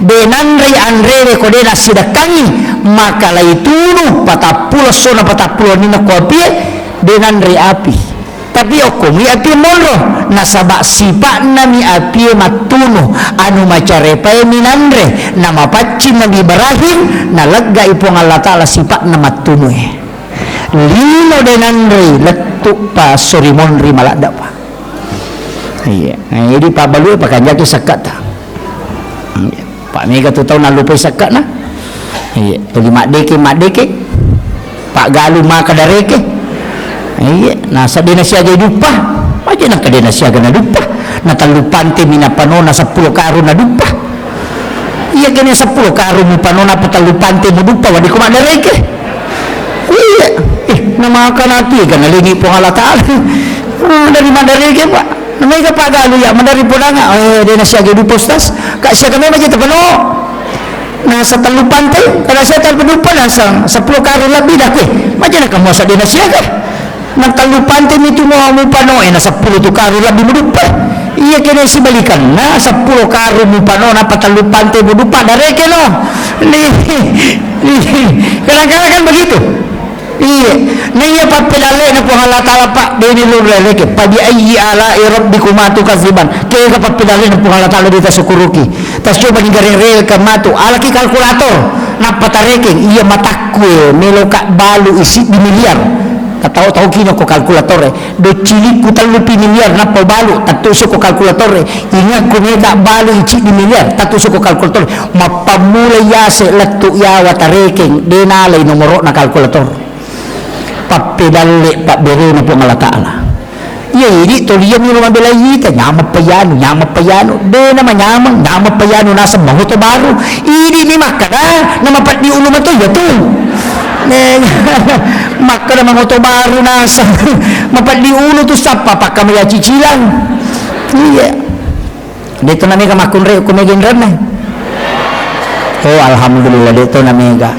denan ray andre ko dena sidakangi maka lai tunu patapulo sona patapulo nina kopi denan ray api tapi mi api molro nasabak sipak nami api matuno anu macarepa minandre nama paci Nabi Ibrahim nalagga ipong Allah Ta'ala sipak nama tuno lino denandre letuk pa sorimonri malada pa iya jadi Pak Balu pakai jaki sakat ta Pak Mega tu tahu nalupai sakat na iya tadi mak deke Pak Galu maka dareke iya nasa dena siaga dupa aja nak dena siaga na dupa na talupante mina panona 10 karu na dupa iya kene 10 karu mu panona patalupante mu dupa wadi ko madareke iya nama kanati kan lagi po Allah Ta'ala dari madareke Pak namanya Pak Galu ya mandari podanga dena siaga dupa ustaz kak siaga memang kita penuh nasa talupante kada saya talpedupa nasa 10 karu lebih dah macam nak kamu asa dena siaga nagkalupante nito mo pano na 10 tu karo labi mo dupa iya kena si balikan na 10 karo mo pano na patalupante mo dupa dareke no kadang-kadang kan begitu iya naya papilale na po Allah Ta'ala pak dini lurele ke pa bi ayyi ala'i rabbikuma tukaziban kaya ka papilale na po Allah Ta'ala dita sukuruki tas coba ni garerel ka matu alaki kalkulator na patareking iya matakwe meloka balu isi di miliar tahu kino ko kalkulatore do cili ku 30 miliar na po balu tatuso ko kalkulatore ingat ko mega balu ici di miliar tatuso ko kalkulatore mapamulay yase latu yawa tareking denalay nomoro na kalkulator papedale pak bere na po Allah Ta'ala iya ini toliyam yung mabila yita nyama payano de na manyamang nyama payano nasa mahoto baru ini ni makada na mapat di ulo mato yato maka na mga baru nasa mapadi ulo to sa papakamaya cicilan iya dito na mega makunre kumeginran na oh alhamdulillah dito na mega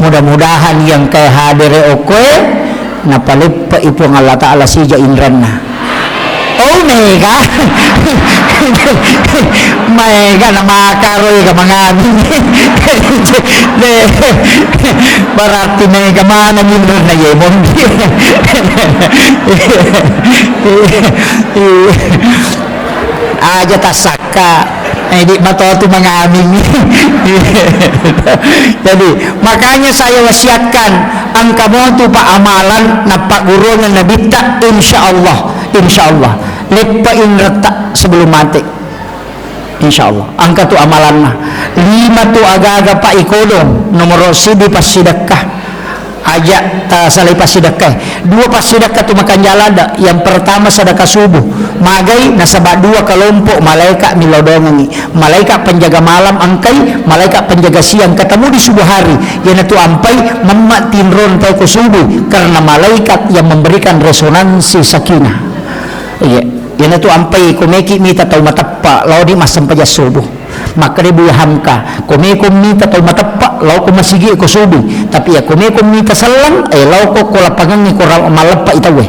mudah-mudahan yang kay hadere okoy napalipa ipong Allah Ta'ala sija inran na oh mega mega na makaroy ka mga berarti mega mana minun na yemon aja tasaka di matoto mga amin jadi makanya saya wasiatkan ang kamoto pa amalan na pagurunan na bita insyaallah lepain retak sebelum mati insyaallah angka tu amalan mah 5 tu aga-aga pa ikodong nomor sidi pas sedekah aja salai pas sedekah 2 pas sedekah tu makan jalada yang pertama sedekah subuh magai nasabak 2 kelompok malaikat milodongangi malaikat penjaga malam angkai malaikat penjaga siang ketemu di subuh hari yana tu ampai memak tinron pai ko subuh karena malaikat yang memberikan resonansi sakinah iya yana tu ampai komeki mita tau matappa lao di masam paja subuh maka dia buyahamka komekom mita tau matappa lao ko masigi ko subuh tapi ya komekom mita salang lao ko lapangan ni ko malappa itawe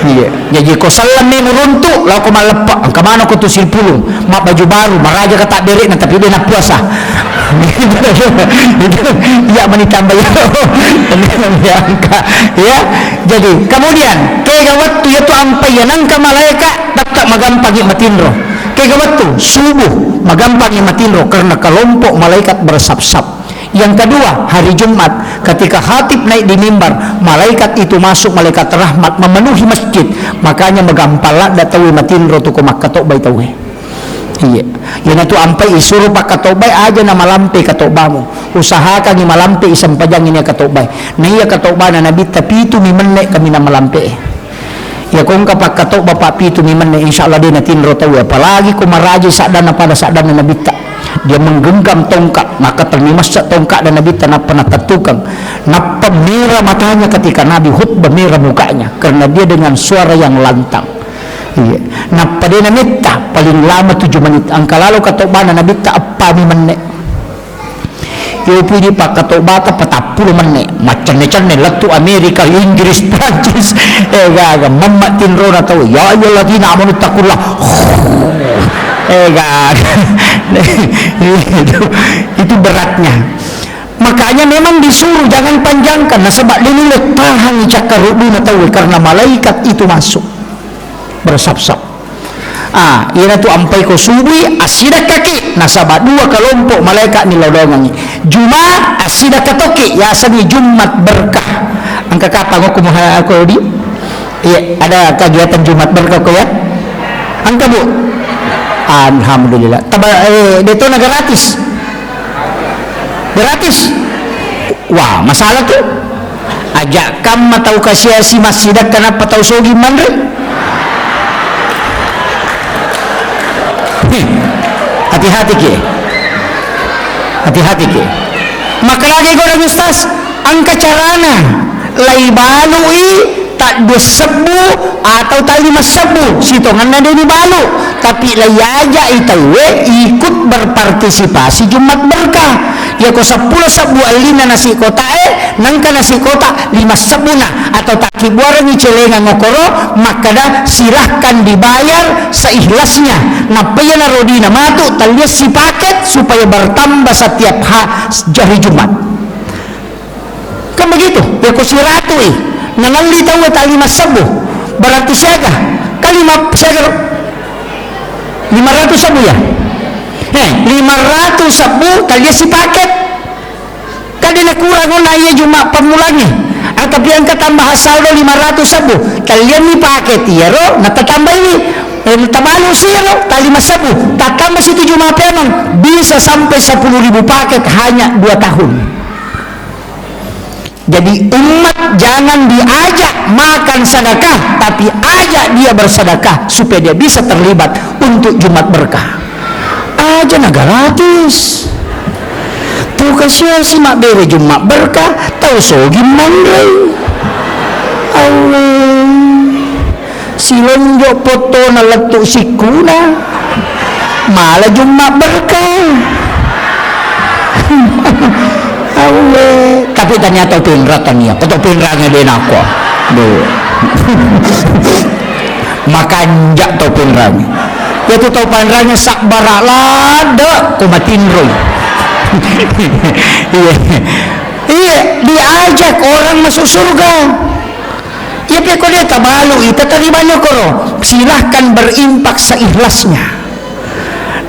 iya jadi ko salam ni meruntuk lao ko malappa ang kamano ko tusil pulung mak baju baru maraja ka tak derek na tapi dia nak puasa ya menitambah ya jadi kemudian kaya waktu itu ampai ya nangka malaikat tak magampang matinro kaya waktu subuh magampang matinro karena kelompok malaikat bersap-sap yang kedua hari Jumat ketika khatib naik di mimbar malaikat itu masuk malaikat rahmat memenuhi masjid makanya magampala datawi matinro tu ko makatok baitawe iya yan itu ampai isuruh pak katobay aja na malampi katobamu usahakan ni malampi isang pajang ini katobay na iya katoba na nabi tapi itu mimene kami na malampi ya kung kapak katoba pa pitu mimene insyaallah din natin rotaw apalagi kumaraji sadan na pada sadan na nabita dia menggenggam tongkat maka terlimas tongkat dan nabita na penatatukang na pemira matanya ketika nabi khutbah merah mukanya karena dia dengan suara yang lantang iya nah pada namita paling lama 7 menit ang kalalo katobana nabita apa ni menit yo pwede pa katobata patapul menit macam-macam latu Amerika Inggris Prancis gaga mamatin ro na tahu ya ayyuhalladzina amanu taqullah gaga itu beratnya makanya memang disuruh jangan panjangkan nah sebab dinilet tahan cakarudu na tahu karena malaikat itu masuk bersap-sap ina tu ampai ko subuh asida kaki nasabah 2 kelompok malaikat nilodongangi Jumat asida katoki ya sabi Jumat berkah angka kata ko kumaha ko di iya ada kegiatan Jumat berkah ko ya angka bu alhamdulillah deto na gratis wah masalah tu ajak kam matau kasih si masjidak kenapa tau sogi manre hati-hati ke maka lagi goreng ustaz angka carana lai balui tak disebu atau tak 5 sebu sitongan ada di balu tapi lai aja itawe ikut berpartisipasi Jumat berkah ya ko 10 sebu alina nasi kota nangka nasi kota 5 sebuna atau tak kibuaran ni celengan ngokoro maka dah silahkan dibayar seikhlasnya napaya na rodina matu talias si paket supaya bertambah setiap hari Jumat dia ko si ratu nangali tahu tali masabu berarti siaga kali siaga 500 sabu ya 500 sabu kali si paket kali na kurang na iya cuma pemulanya tapi ang katambah saldo 500 sabu kalian ni paket iya ro natatambah ini tabalo siya ro tali masabu tatambah situ cuma penon bisa sampai 10.000 paket hanya 2 tahun. Jadi umat jangan diajak makan sedekah, tapi ajak dia bersedekah supaya dia bisa terlibat untuk Jumat berkah. Aja na gratis. Tuh kasih si mak bere Jumat berkah, tahu sogi mandrai. Allah. Silonjo foto na letuk sikuna. Malah Jumat berkah. Allah. Tapi ternyata pinra tanya, atau pinranya dia nak makan jak tau pinranya, itu tau pinranya sak barak lada kumatin roy. Iya, diajak orang masuk surga. Ya dia kalau dia tak malu, itu terimanya koro. Silahkan berimpak seikhlasnya.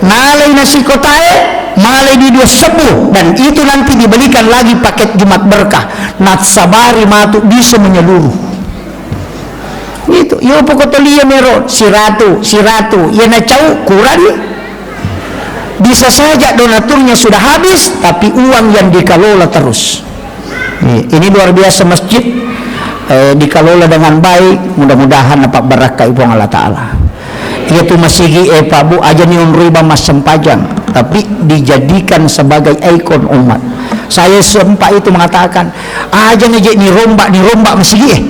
Nalai nasi kotae. Malai di 2 sepuh dan itu nanti dibelikan lagi paket Jumat berkah natsabari matu bisa menyeluruh itu yo pokotolia mero si ratu ya na cau kurang bisa saja donaturnya sudah habis tapi uang yang dikelola terus. Ini luar biasa masjid dikelola dengan baik, mudah-mudahan dapat berkah ibu Allah Ta'ala. Itu masih Pak Bu aja nih riba mas sempajang tapi dijadikan sebagai ikon umat. Saya sempat itu mengatakan aja nih rombak masih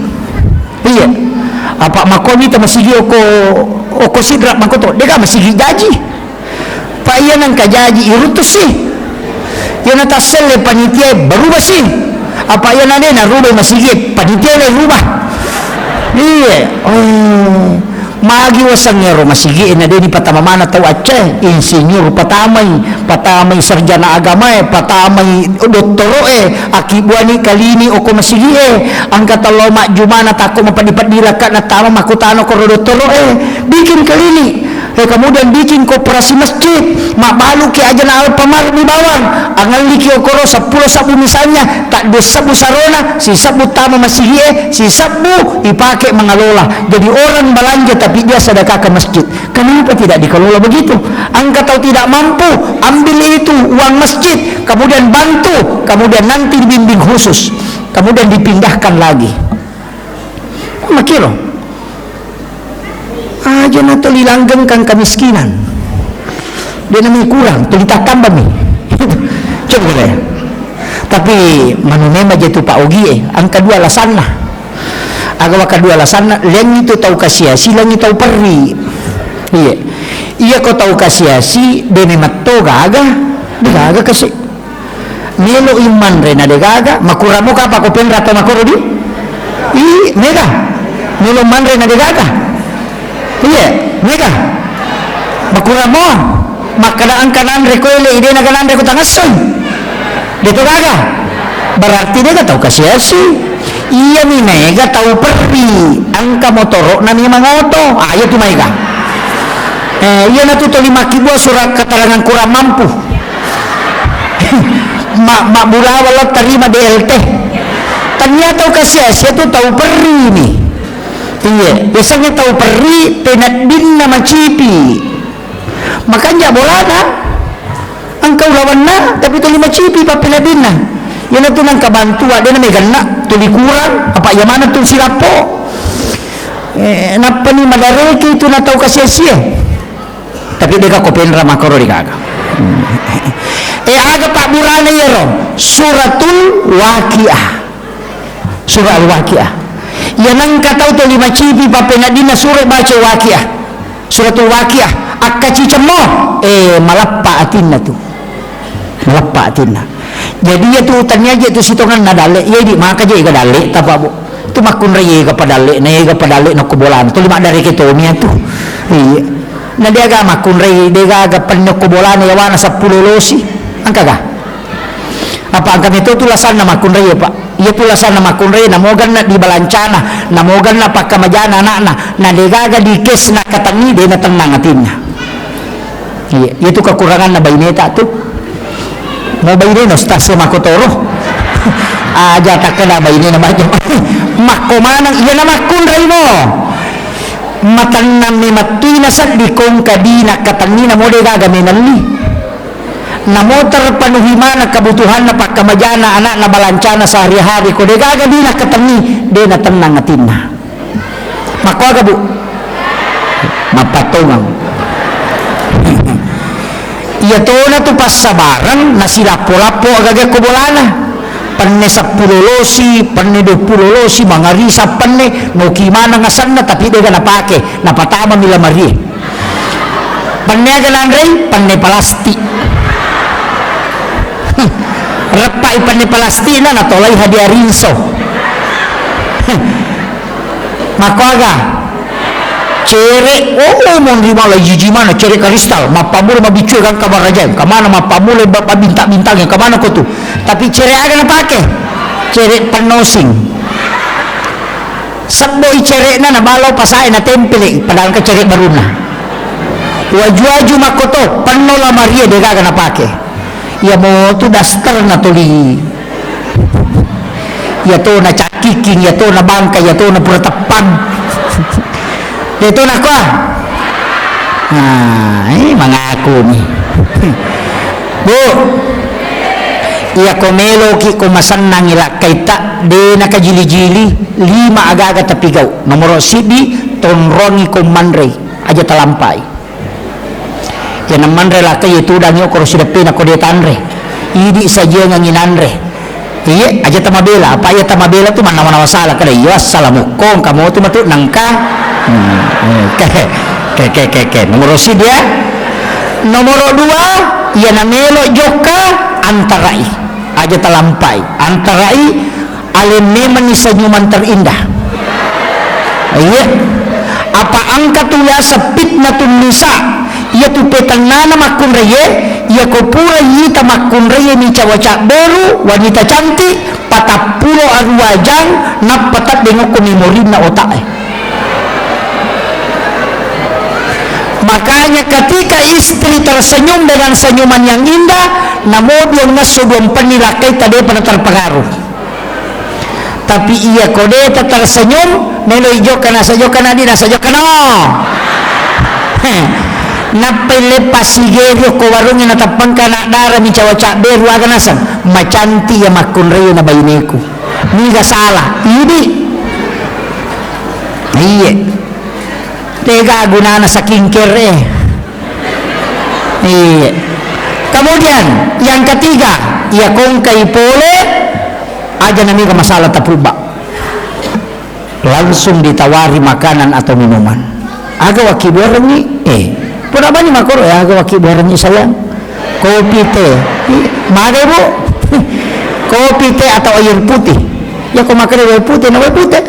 iya apa makoni ta masih oko sidrak makoto dia kan masih gaji Pak iya nang kajaji irutus sih ya nata sele panitia berubah sih apa iya nade na rubah masih panitia na rubah iya magi wasangnya ro masigi na din patamamana taw Aceh insinyur patamay sarjana agama patamay doktoro akibuani kalini oko masigi ang kataloma jumana tako mapadipadila ka na tama makutano ko doktoro bikin kalini kemudian bikin koperasi masjid mabalu ki aja na alpamar di bawang angal liki okoro 10 sabu misalnya tak 2 sabu sarona si sabu tama masih si sabu dipakai mengelola jadi orang belanja tapi dia sedekah ke masjid. Kenapa tidak dikelola begitu? Angkat tahu tidak mampu ambil itu uang masjid kemudian bantu kemudian nanti dibimbing khusus kemudian dipindahkan lagi makiro aja na tuli langgeng kang kemiskinan dia namanya kurang tuli takam bami coba saya tapi manunema jatuh Pak Ogi ang kedua alasan lah agawa kedua alasan lang itu tahu kasiasi lang itu tahu perri iya ko tahu kasiasi dene matto gaga kasi nilo iman rena de gaga makuramo ka pa ko penra to makoro di mega nilo man rena de gaga iya mega makuramo makadaan kanan rekoile ide na kanan reko tangason dito gaga berarti dia tahu kasiasi iya ni mega tahu perri angka motoro na ni mangoto ayo tu mega iya na tu 5 kibo surat keterangan kurang mampu mak bulawal terima DLT ternyata kasiasi itu tahu perri nih iya biasanya tahu perri tenat din nama cipi makanya bolana angkau lawan na tapi itu 5 cipi papinadin na yan na ito ng kabantua din na may gana tuli kurang apa yaman na ito sila po napani madareke ito na tao kasi siya tapi di ka kopin ramakoro di kaga aga pak burana yero suratul waqiah surah al-waqiah yan ang kataw to 5 cipi papinadin na surah baca waqiah suratul waqiah akacicam mo malappa atin na to malappa atin na jadi ya tu tanya je tu sitongan nadale ya di maka je ga dale tapa bu tu makun re ga padale na kubolan tu 5 dari kita nia tu iya na dia ga makun re dia ga penyok kubolan ya wana 10 losi angka ga Apa ang kami tulasan na makunray pa? Iya tulasan na makunray na mogan na di balancana, na mogan na pagkamajana anak na ligaga di kes na katangi di na tanangatin na. Iya, itu kekurangan na baineta tu. Mo baine no stasyo makotoro. Aja tak kena baine na bajo. Makomanang iya na makunray mo. Matannam ni matina sa di kong kadina katangi na mo ligaga menali. Namo terpenuhi mana kebutuhan na pagkamajana anak na balancana sehari-hari ko degaga di na katangi di na tenang atina makuaga bu mapatungang iya to na to pasabaran na silapo-lapo agaga kubolana panne 10 losi panne 20 losi mga risa panne no kimana ngasan na tapi dega napake napatama nila mari panne agalan rey panne palasti repai pani Palestina na tolay hadiah rinso makuaga cere mon lima lagi jimana cere kristal mapamule mabicu kan kabar aja kamana mapamule bintang-bintangnya kamana ko tu tapi cere aga na pake cere panosing sabboy cere na nabalaw pasay na tempele padahal ka cere baruna waju-waju makoto panola Maria degaga na pake ya mo tu daster na tuli ya to na cakiking ya to na bangka ya to na pertepan ya to na kwa mengaku nih bu iya komelo ki kumasan nangila kaita de na kajili-jili 5 aga-aga tapigaw nomor sibi tonrongi kumandre aja talampai ya naman re laki itu danyo koro sidapi na kodetanre idi saja nganginanre iya aja tamabela apa ya tamabela tu mana salah kada iya salamukong kamu tu matu nangka ke nomor si dia nomor 2 ya namelo joka antarai aja talampai antarai aleme manisa nyuman terindah iya apa angka tu ya sepitnatun nisa ia tu petang nana makun reye ia ko pura yita makun reye ni cawaca beru wanita cantik 40 arwajang na patat dengok ko memori na otak makanya ketika istri tersenyum dengan senyuman yang indah namo dia ngasudong penilakai tadi pada terpengaruh tapi ia kode tersenyum melo ijo kana sajo kana di sajo kana napay lepas ligerio ko warungin natapang ka na dara mi cawaca beru aga nasan macanti ya makunreyo na bayineku niga salah ini iya tega gunana sa kingker iya kemudian yang ketiga ya kong kay pole aja namiga masalah tapruba langsung ditawari makanan atau minuman aga wakibuaran ni pura ba ni makoro ya aga wakibuaran ni sayang kopi teh magay bu kopi teh atau air putih ya ko makare air putih na air putih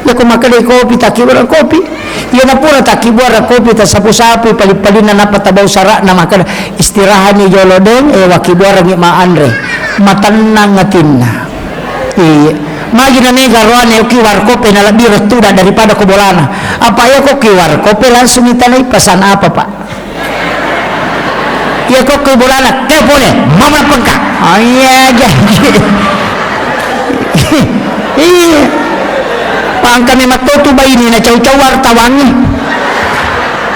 ya ko makare kopi takibuaran kopi ya na pura takibuaran kopi ta sapu-sapu palipalin na napatabaw sara na makara istirahat ni jolodeng wakibuaran ni maanre matanang ngatin na magi na mega roane kiwar kopi na lebih retuda daripada kubolana apa ya kok kiwar kopi langsung itanay pesan apa pak ya kok kubolana kaya boleh mama pengka iya iya pang kami matutu ba ini na caw-cawar tawangi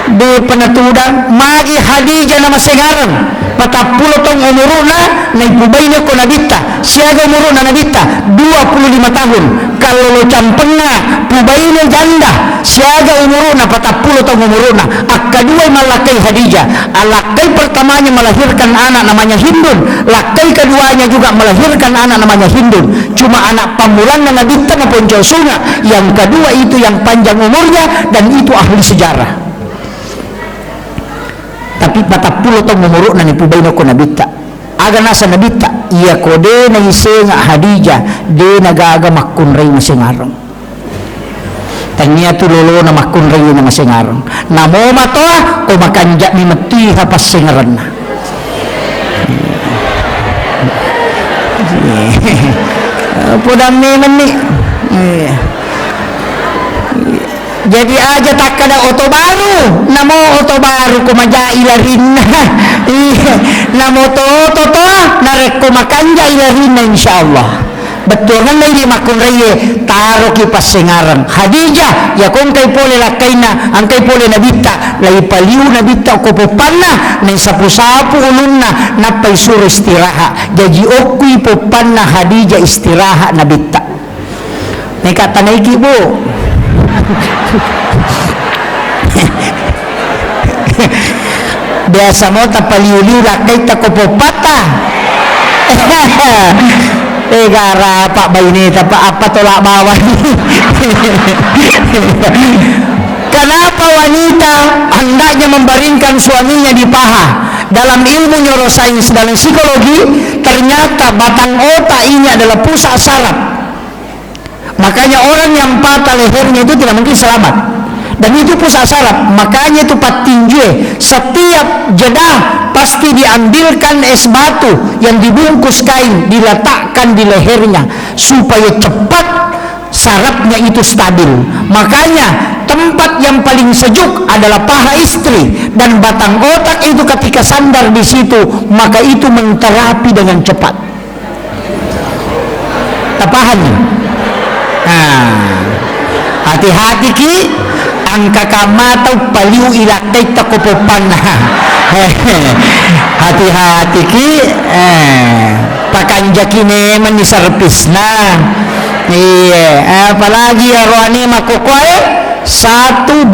di penatudan magi Hadijah na masingaran 40 tong umuruna na ibubay niyo ko nabita siya umuruna nabita 25 tahun kalau lo campengna pubay niyo janda siya umuruna 40 tong umuruna akaduay malakay Hadijah alakay pertamanya melahirkan anak namanya Hindun lakay keduanya juga melahirkan anak namanya Hindun cuma anak pamulan na nabita na Ponco Sunga yang kedua itu yang panjang umurnya dan itu ahli sejarah tapi 40 tong umuruk na ni pubay na ko nabita aga nasa nabita iya ko de na isenga Hadijah de nagaga makunray masingarong tanya tu lolo na makunray na masingarong namo matoa o makanja ni matiha pas singaran na Pudang memang ni. Jadi aja tak ada oto baru, namo oto baru kumaja ilarin. Namo oto narek kumakanja ilarin insyaallah. Betul kan lagi makun raya taruh kipas sengarang Khadijah ya kung kay pole lakaina ang kay pole nabita lay paliw nabita ko po panna nay sapu-sapu ulunna napay suro istiraha jadi okui po panna Khadijah istiraha nabita may katanay kibo. Biasa mo tapaliw-liw lakay ta ko po pata. Gara Pak Bainita Pak apa tolak bawah. Kenapa wanita hendaknya membaringkan suaminya di paha? Dalam ilmu neurosains, dalam psikologi, ternyata batang otak ini adalah pusat saraf. Makanya orang yang patah lehernya itu tidak mungkin selamat. Dan itu pusat saraf. Makanya itu patinjue. Setiap jeda pasti diambilkan es batu yang dibungkus kain, diletakkan di lehernya supaya cepat sarafnya itu stabil. Makanya tempat yang paling sejuk adalah paha istri, dan batang otak itu ketika sandar di situ maka itu menterapi dengan cepat. Tapahannya. Nah, hati-hati ki angka kamatau paliu ilakay takupupan. Hati-hati ki pakanjaki neman ni serpis na. Iya, apalagi ya rohani makukwai 1:7.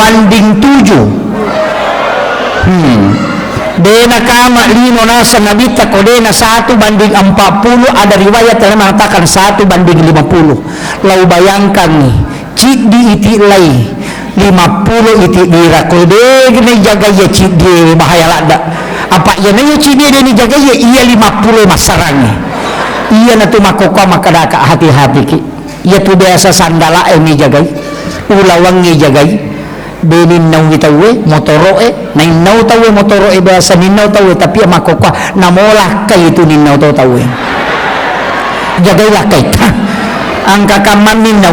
Dena kama lino nasa nabita ko dena 1:40. Ada riwayat yang mengatakan 1:50. Lau bayangkan nih cik di itilai 50 iti dira ko de gini jaga ya cik di bahaya lada apa ya nanya cik di ni jaga ya iya 50 masarangnya iya na tu makokwa makadaka hati-hati ki iya tu biasa sandala ni jagai ulawang ni jagai benin nau tawe motoro nain nau tawe motoro biasa ninau tawe tapi makokwa namolah kay itu ninau tawe jagailah kay angka kaman ninau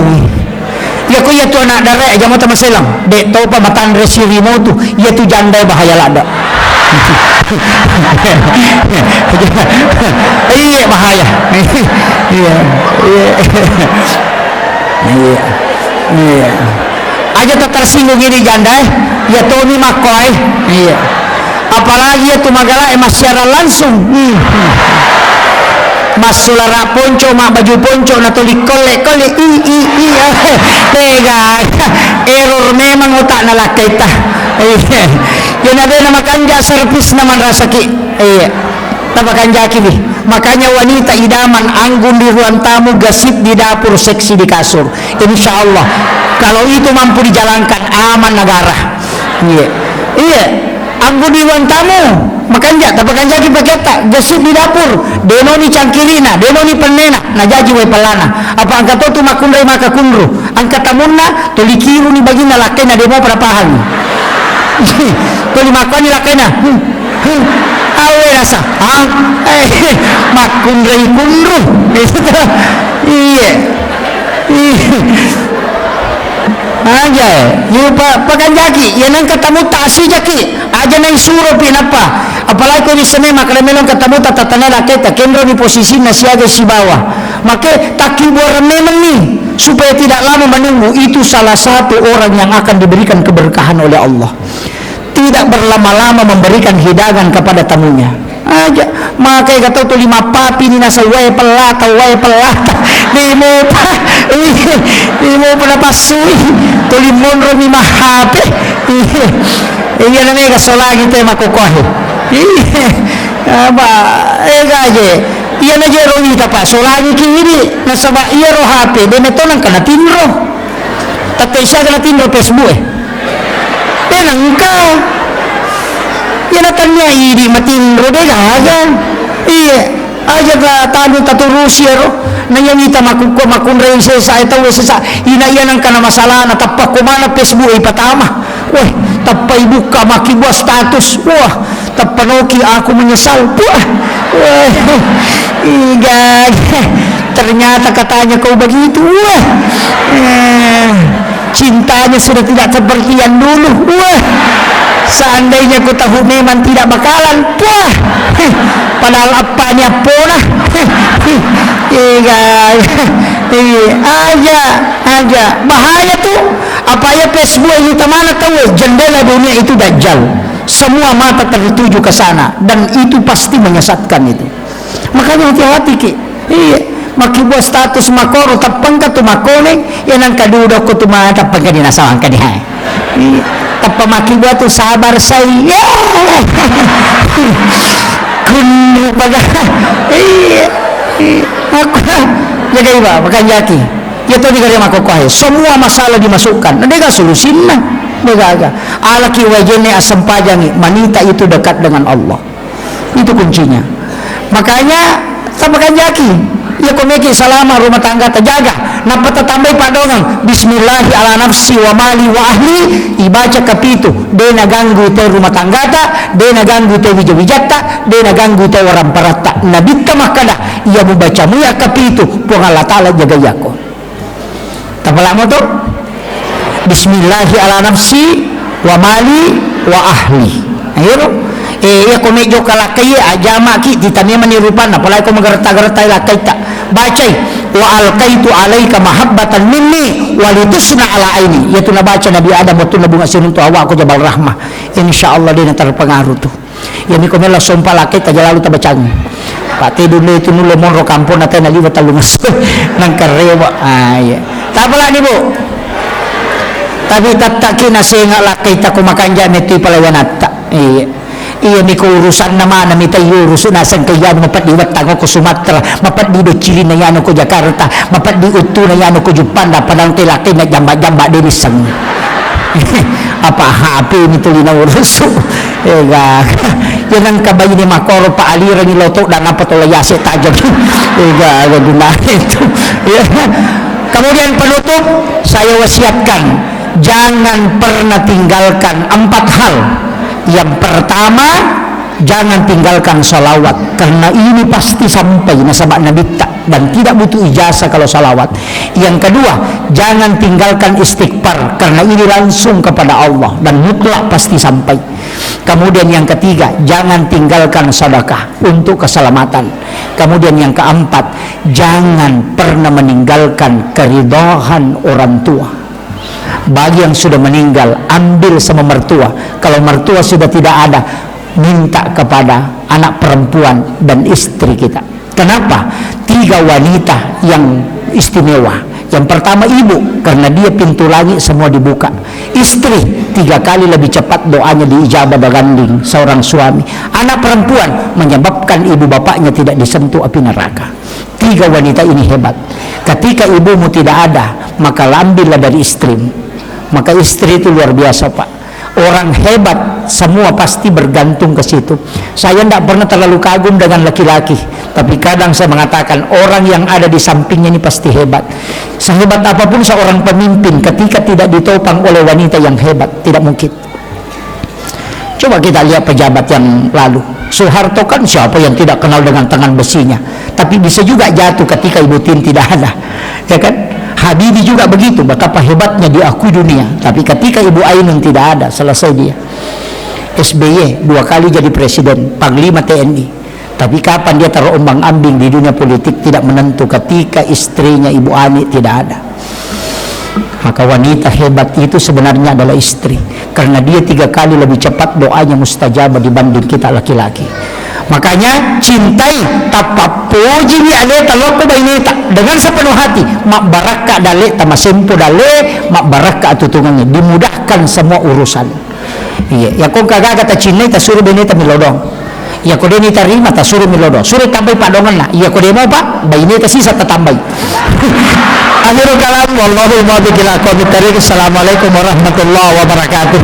ya ko ya tu anak dara aja mata maselang dek tau pa matan resirimo tu ya tu jandai bahaya lada. Iya bahaya. Iya aja tak tersinggung ini jandai ya tu ni makoi iya apalagi ya tu magala emas secara langsung mas sulara ponco mak baju ponco na tulik kolek tega error memang otak na lakita yun ada na makanja servis naman rasaki tabakan jaki nih makanya wanita idaman anggun di ruang tamu gasip di dapur seksi di kasur insya Allah kalau itu mampu dijalankan aman negara iya anggun di ruang tamu makanya tabakan jaki paketa gasip di dapur deno ni cangkirina deno ni penena na jaji we pelana apa angkat tu makundai maka kundru angkat tamunna tolikiru ni bagina lakena demo perapahan tuli makoni lakena awe rasa makundai kundru iya aja yupa pakanjaki yan ang ketemu taksi jaki aja nang suro pinapa apalagi di sana maka melong ketemu tatatana kita kendro di posisi nasiaga si bawah maka takibuar memang nih supaya tidak lama menunggu itu salah satu orang yang akan diberikan keberkahan oleh Allah tidak berlama-lama memberikan hidangan kepada tamunya aja maka kata tu 5 papi ni nasa way pelata limo pa napasui tu limon ro ni mahape iya na may kasolagi tayo makukuha aba gaje iya na jero ita pa solagi kiri nasa ba iya ro hape de metonan ka na tinro tatay siya ka na tinro Facebook penang ka yan natanya ini matinro de gagan iya aja ka tanu taturusi ro nanyamita makunray sa itaw sa inayan ang kana masalah na tapak kumana Facebook ipatama weh tapay buka makibuah status wah Tepenoki aku menyesal. Wah, iga, ternyata katanya kau begitu. Wah, cintanya sudah tidak seperti yang dulu. Wah, seandainya ku tahu memang tidak bakalan. Wah, padahal apanya pona. aja bahaya tuh. Apa ya Facebook ini mana tahu jendela dunia itu dajjal. Semua mata tertuju ke sana dan itu pasti menyesatkan itu. Makanya hati-hati ki. Iya, maki buat status makoro tapang ka tumakone yan ang kadudok ko tumatapang ka dinasawang ka dihay. Tapang maki buat tu sabar saya. Kuno baga. Aku jaga iba makanya ki. Itu di kaya makokohay. Semua masalah dimasukkan. Nggak solusin na. Nggak. Alaki wajene asam pajangi. Manita itu dekat dengan Allah. Itu kuncinya. Makanya sabakan jaki. Ya komeki salama rumah tangga terjaga. Napa tetambay padongang. Bismillahi ala nafsi wa mali wa ahli. Ibaca kapitu. De naganggu ito rumah tangga ta. De naganggu ito wijawijata. De naganggu ito warang parata. Nabita makada. Ia membaca muya kapitu. Pungalah ta'ala jaga yako. Tapala mo to? Bismillahi ala nafsi wa mali wa ahli. Ayun. Ya ko medyo kalakay ajama ki ditanya manirupan apalagi ko magarta-garta lakay ta. Bacay wa alqaitu alayka mahabbatan minni wa litusna ala aini. Yaitu nabaca Nabi Adam waktu nabunga sinun to awa ko jabal rahmah. Insyaallah din terpengaruh tu. Ya ni ko mela sompa lakay ta jalalu ta bacang. Pati dulu itu nulo monro kampung natin naliwat talungas nang karewa. Ay. Tapala ni bu. Tapi tataki na singa lakay ta kumakanja niti palawanata. Iya ni ko urusan naman na mitay urusan nasan kayan mapadiwat tango ko Sumatra mapadi do Chili na yan ko Jakarta mapadi utu na yan ko Jupanda padang tilaki na jamba-jamba din isang apa happy nito na uruso yan ang kabayo ni Makoro paaliran ni Loto dan apa tolayase tajam gunahin ito. Kemudian penutup saya wasiatkan jangan pernah tinggalkan 4 hal. Yang pertama, jangan tinggalkan salawat karena ini pasti sampai nasabak Nabi dan tidak butuh ijazah kalau salawat. Yang kedua, jangan tinggalkan istighfar karena ini langsung kepada Allah dan mutlak pasti sampai. Kemudian yang ketiga, jangan tinggalkan sedekah untuk keselamatan. Kemudian yang keempat, jangan pernah meninggalkan keridhaan orang tua. Bagi yang sudah meninggal, ambil sama mertua. Kalau mertua sudah tidak ada, minta kepada anak perempuan dan istri kita. Kenapa? 3 wanita yang istimewa. Yang pertama ibu, karena dia pintu langit semua dibuka. Istri 3 kali lebih cepat doanya diijabah baganding seorang suami. Anak perempuan menyebabkan ibu bapaknya tidak disentuh api neraka. 3 wanita ini hebat. Ketika ibumu tidak ada, maka ambillah dari istrimu. Maka istri itu luar biasa Pak. Orang hebat semua pasti bergantung ke situ. Saya tidak pernah terlalu kagum dengan laki-laki, tapi kadang saya mengatakan orang yang ada di sampingnya ini pasti hebat. Sehebat apapun seorang pemimpin ketika tidak ditopang oleh wanita yang hebat, tidak mungkin. Coba kita lihat pejabat yang lalu. Soeharto kan siapa yang tidak kenal dengan tangan besinya, tapi bisa juga jatuh ketika Ibu Tin tidak ada, ya kan? Habibie juga begitu, betapa hebatnya diakui dunia, tapi ketika Ibu Ainun tidak ada, selesai dia. SBY 2 kali jadi presiden, Panglima TNI, tapi kapan dia terombang-ambing di dunia politik tidak menentu ketika istrinya Ibu Ani tidak ada. Maka wanita hebat itu sebenarnya adalah istri, karena dia 3 kali lebih cepat doanya mustajabah dibanding kita laki-laki. Makanya cintai tapapoji ni ale taloko bainita dengan sepenuh hati. Mak baraka dale tamasempo dale, mak baraka tutungannya, dimudahkan semua urusan. Iya, ya kung kagaga ta cinai ta suruh bainita milodong. Ya ko deni tarima ta suruh milodong. Suruh tambay padongan na. Ya ko demo pa, bainita sisa tatambay. Akhirul kalam wallahu muwaffiq ila aqwamit thariq. Assalamualaikum warahmatullahi wabarakatuh.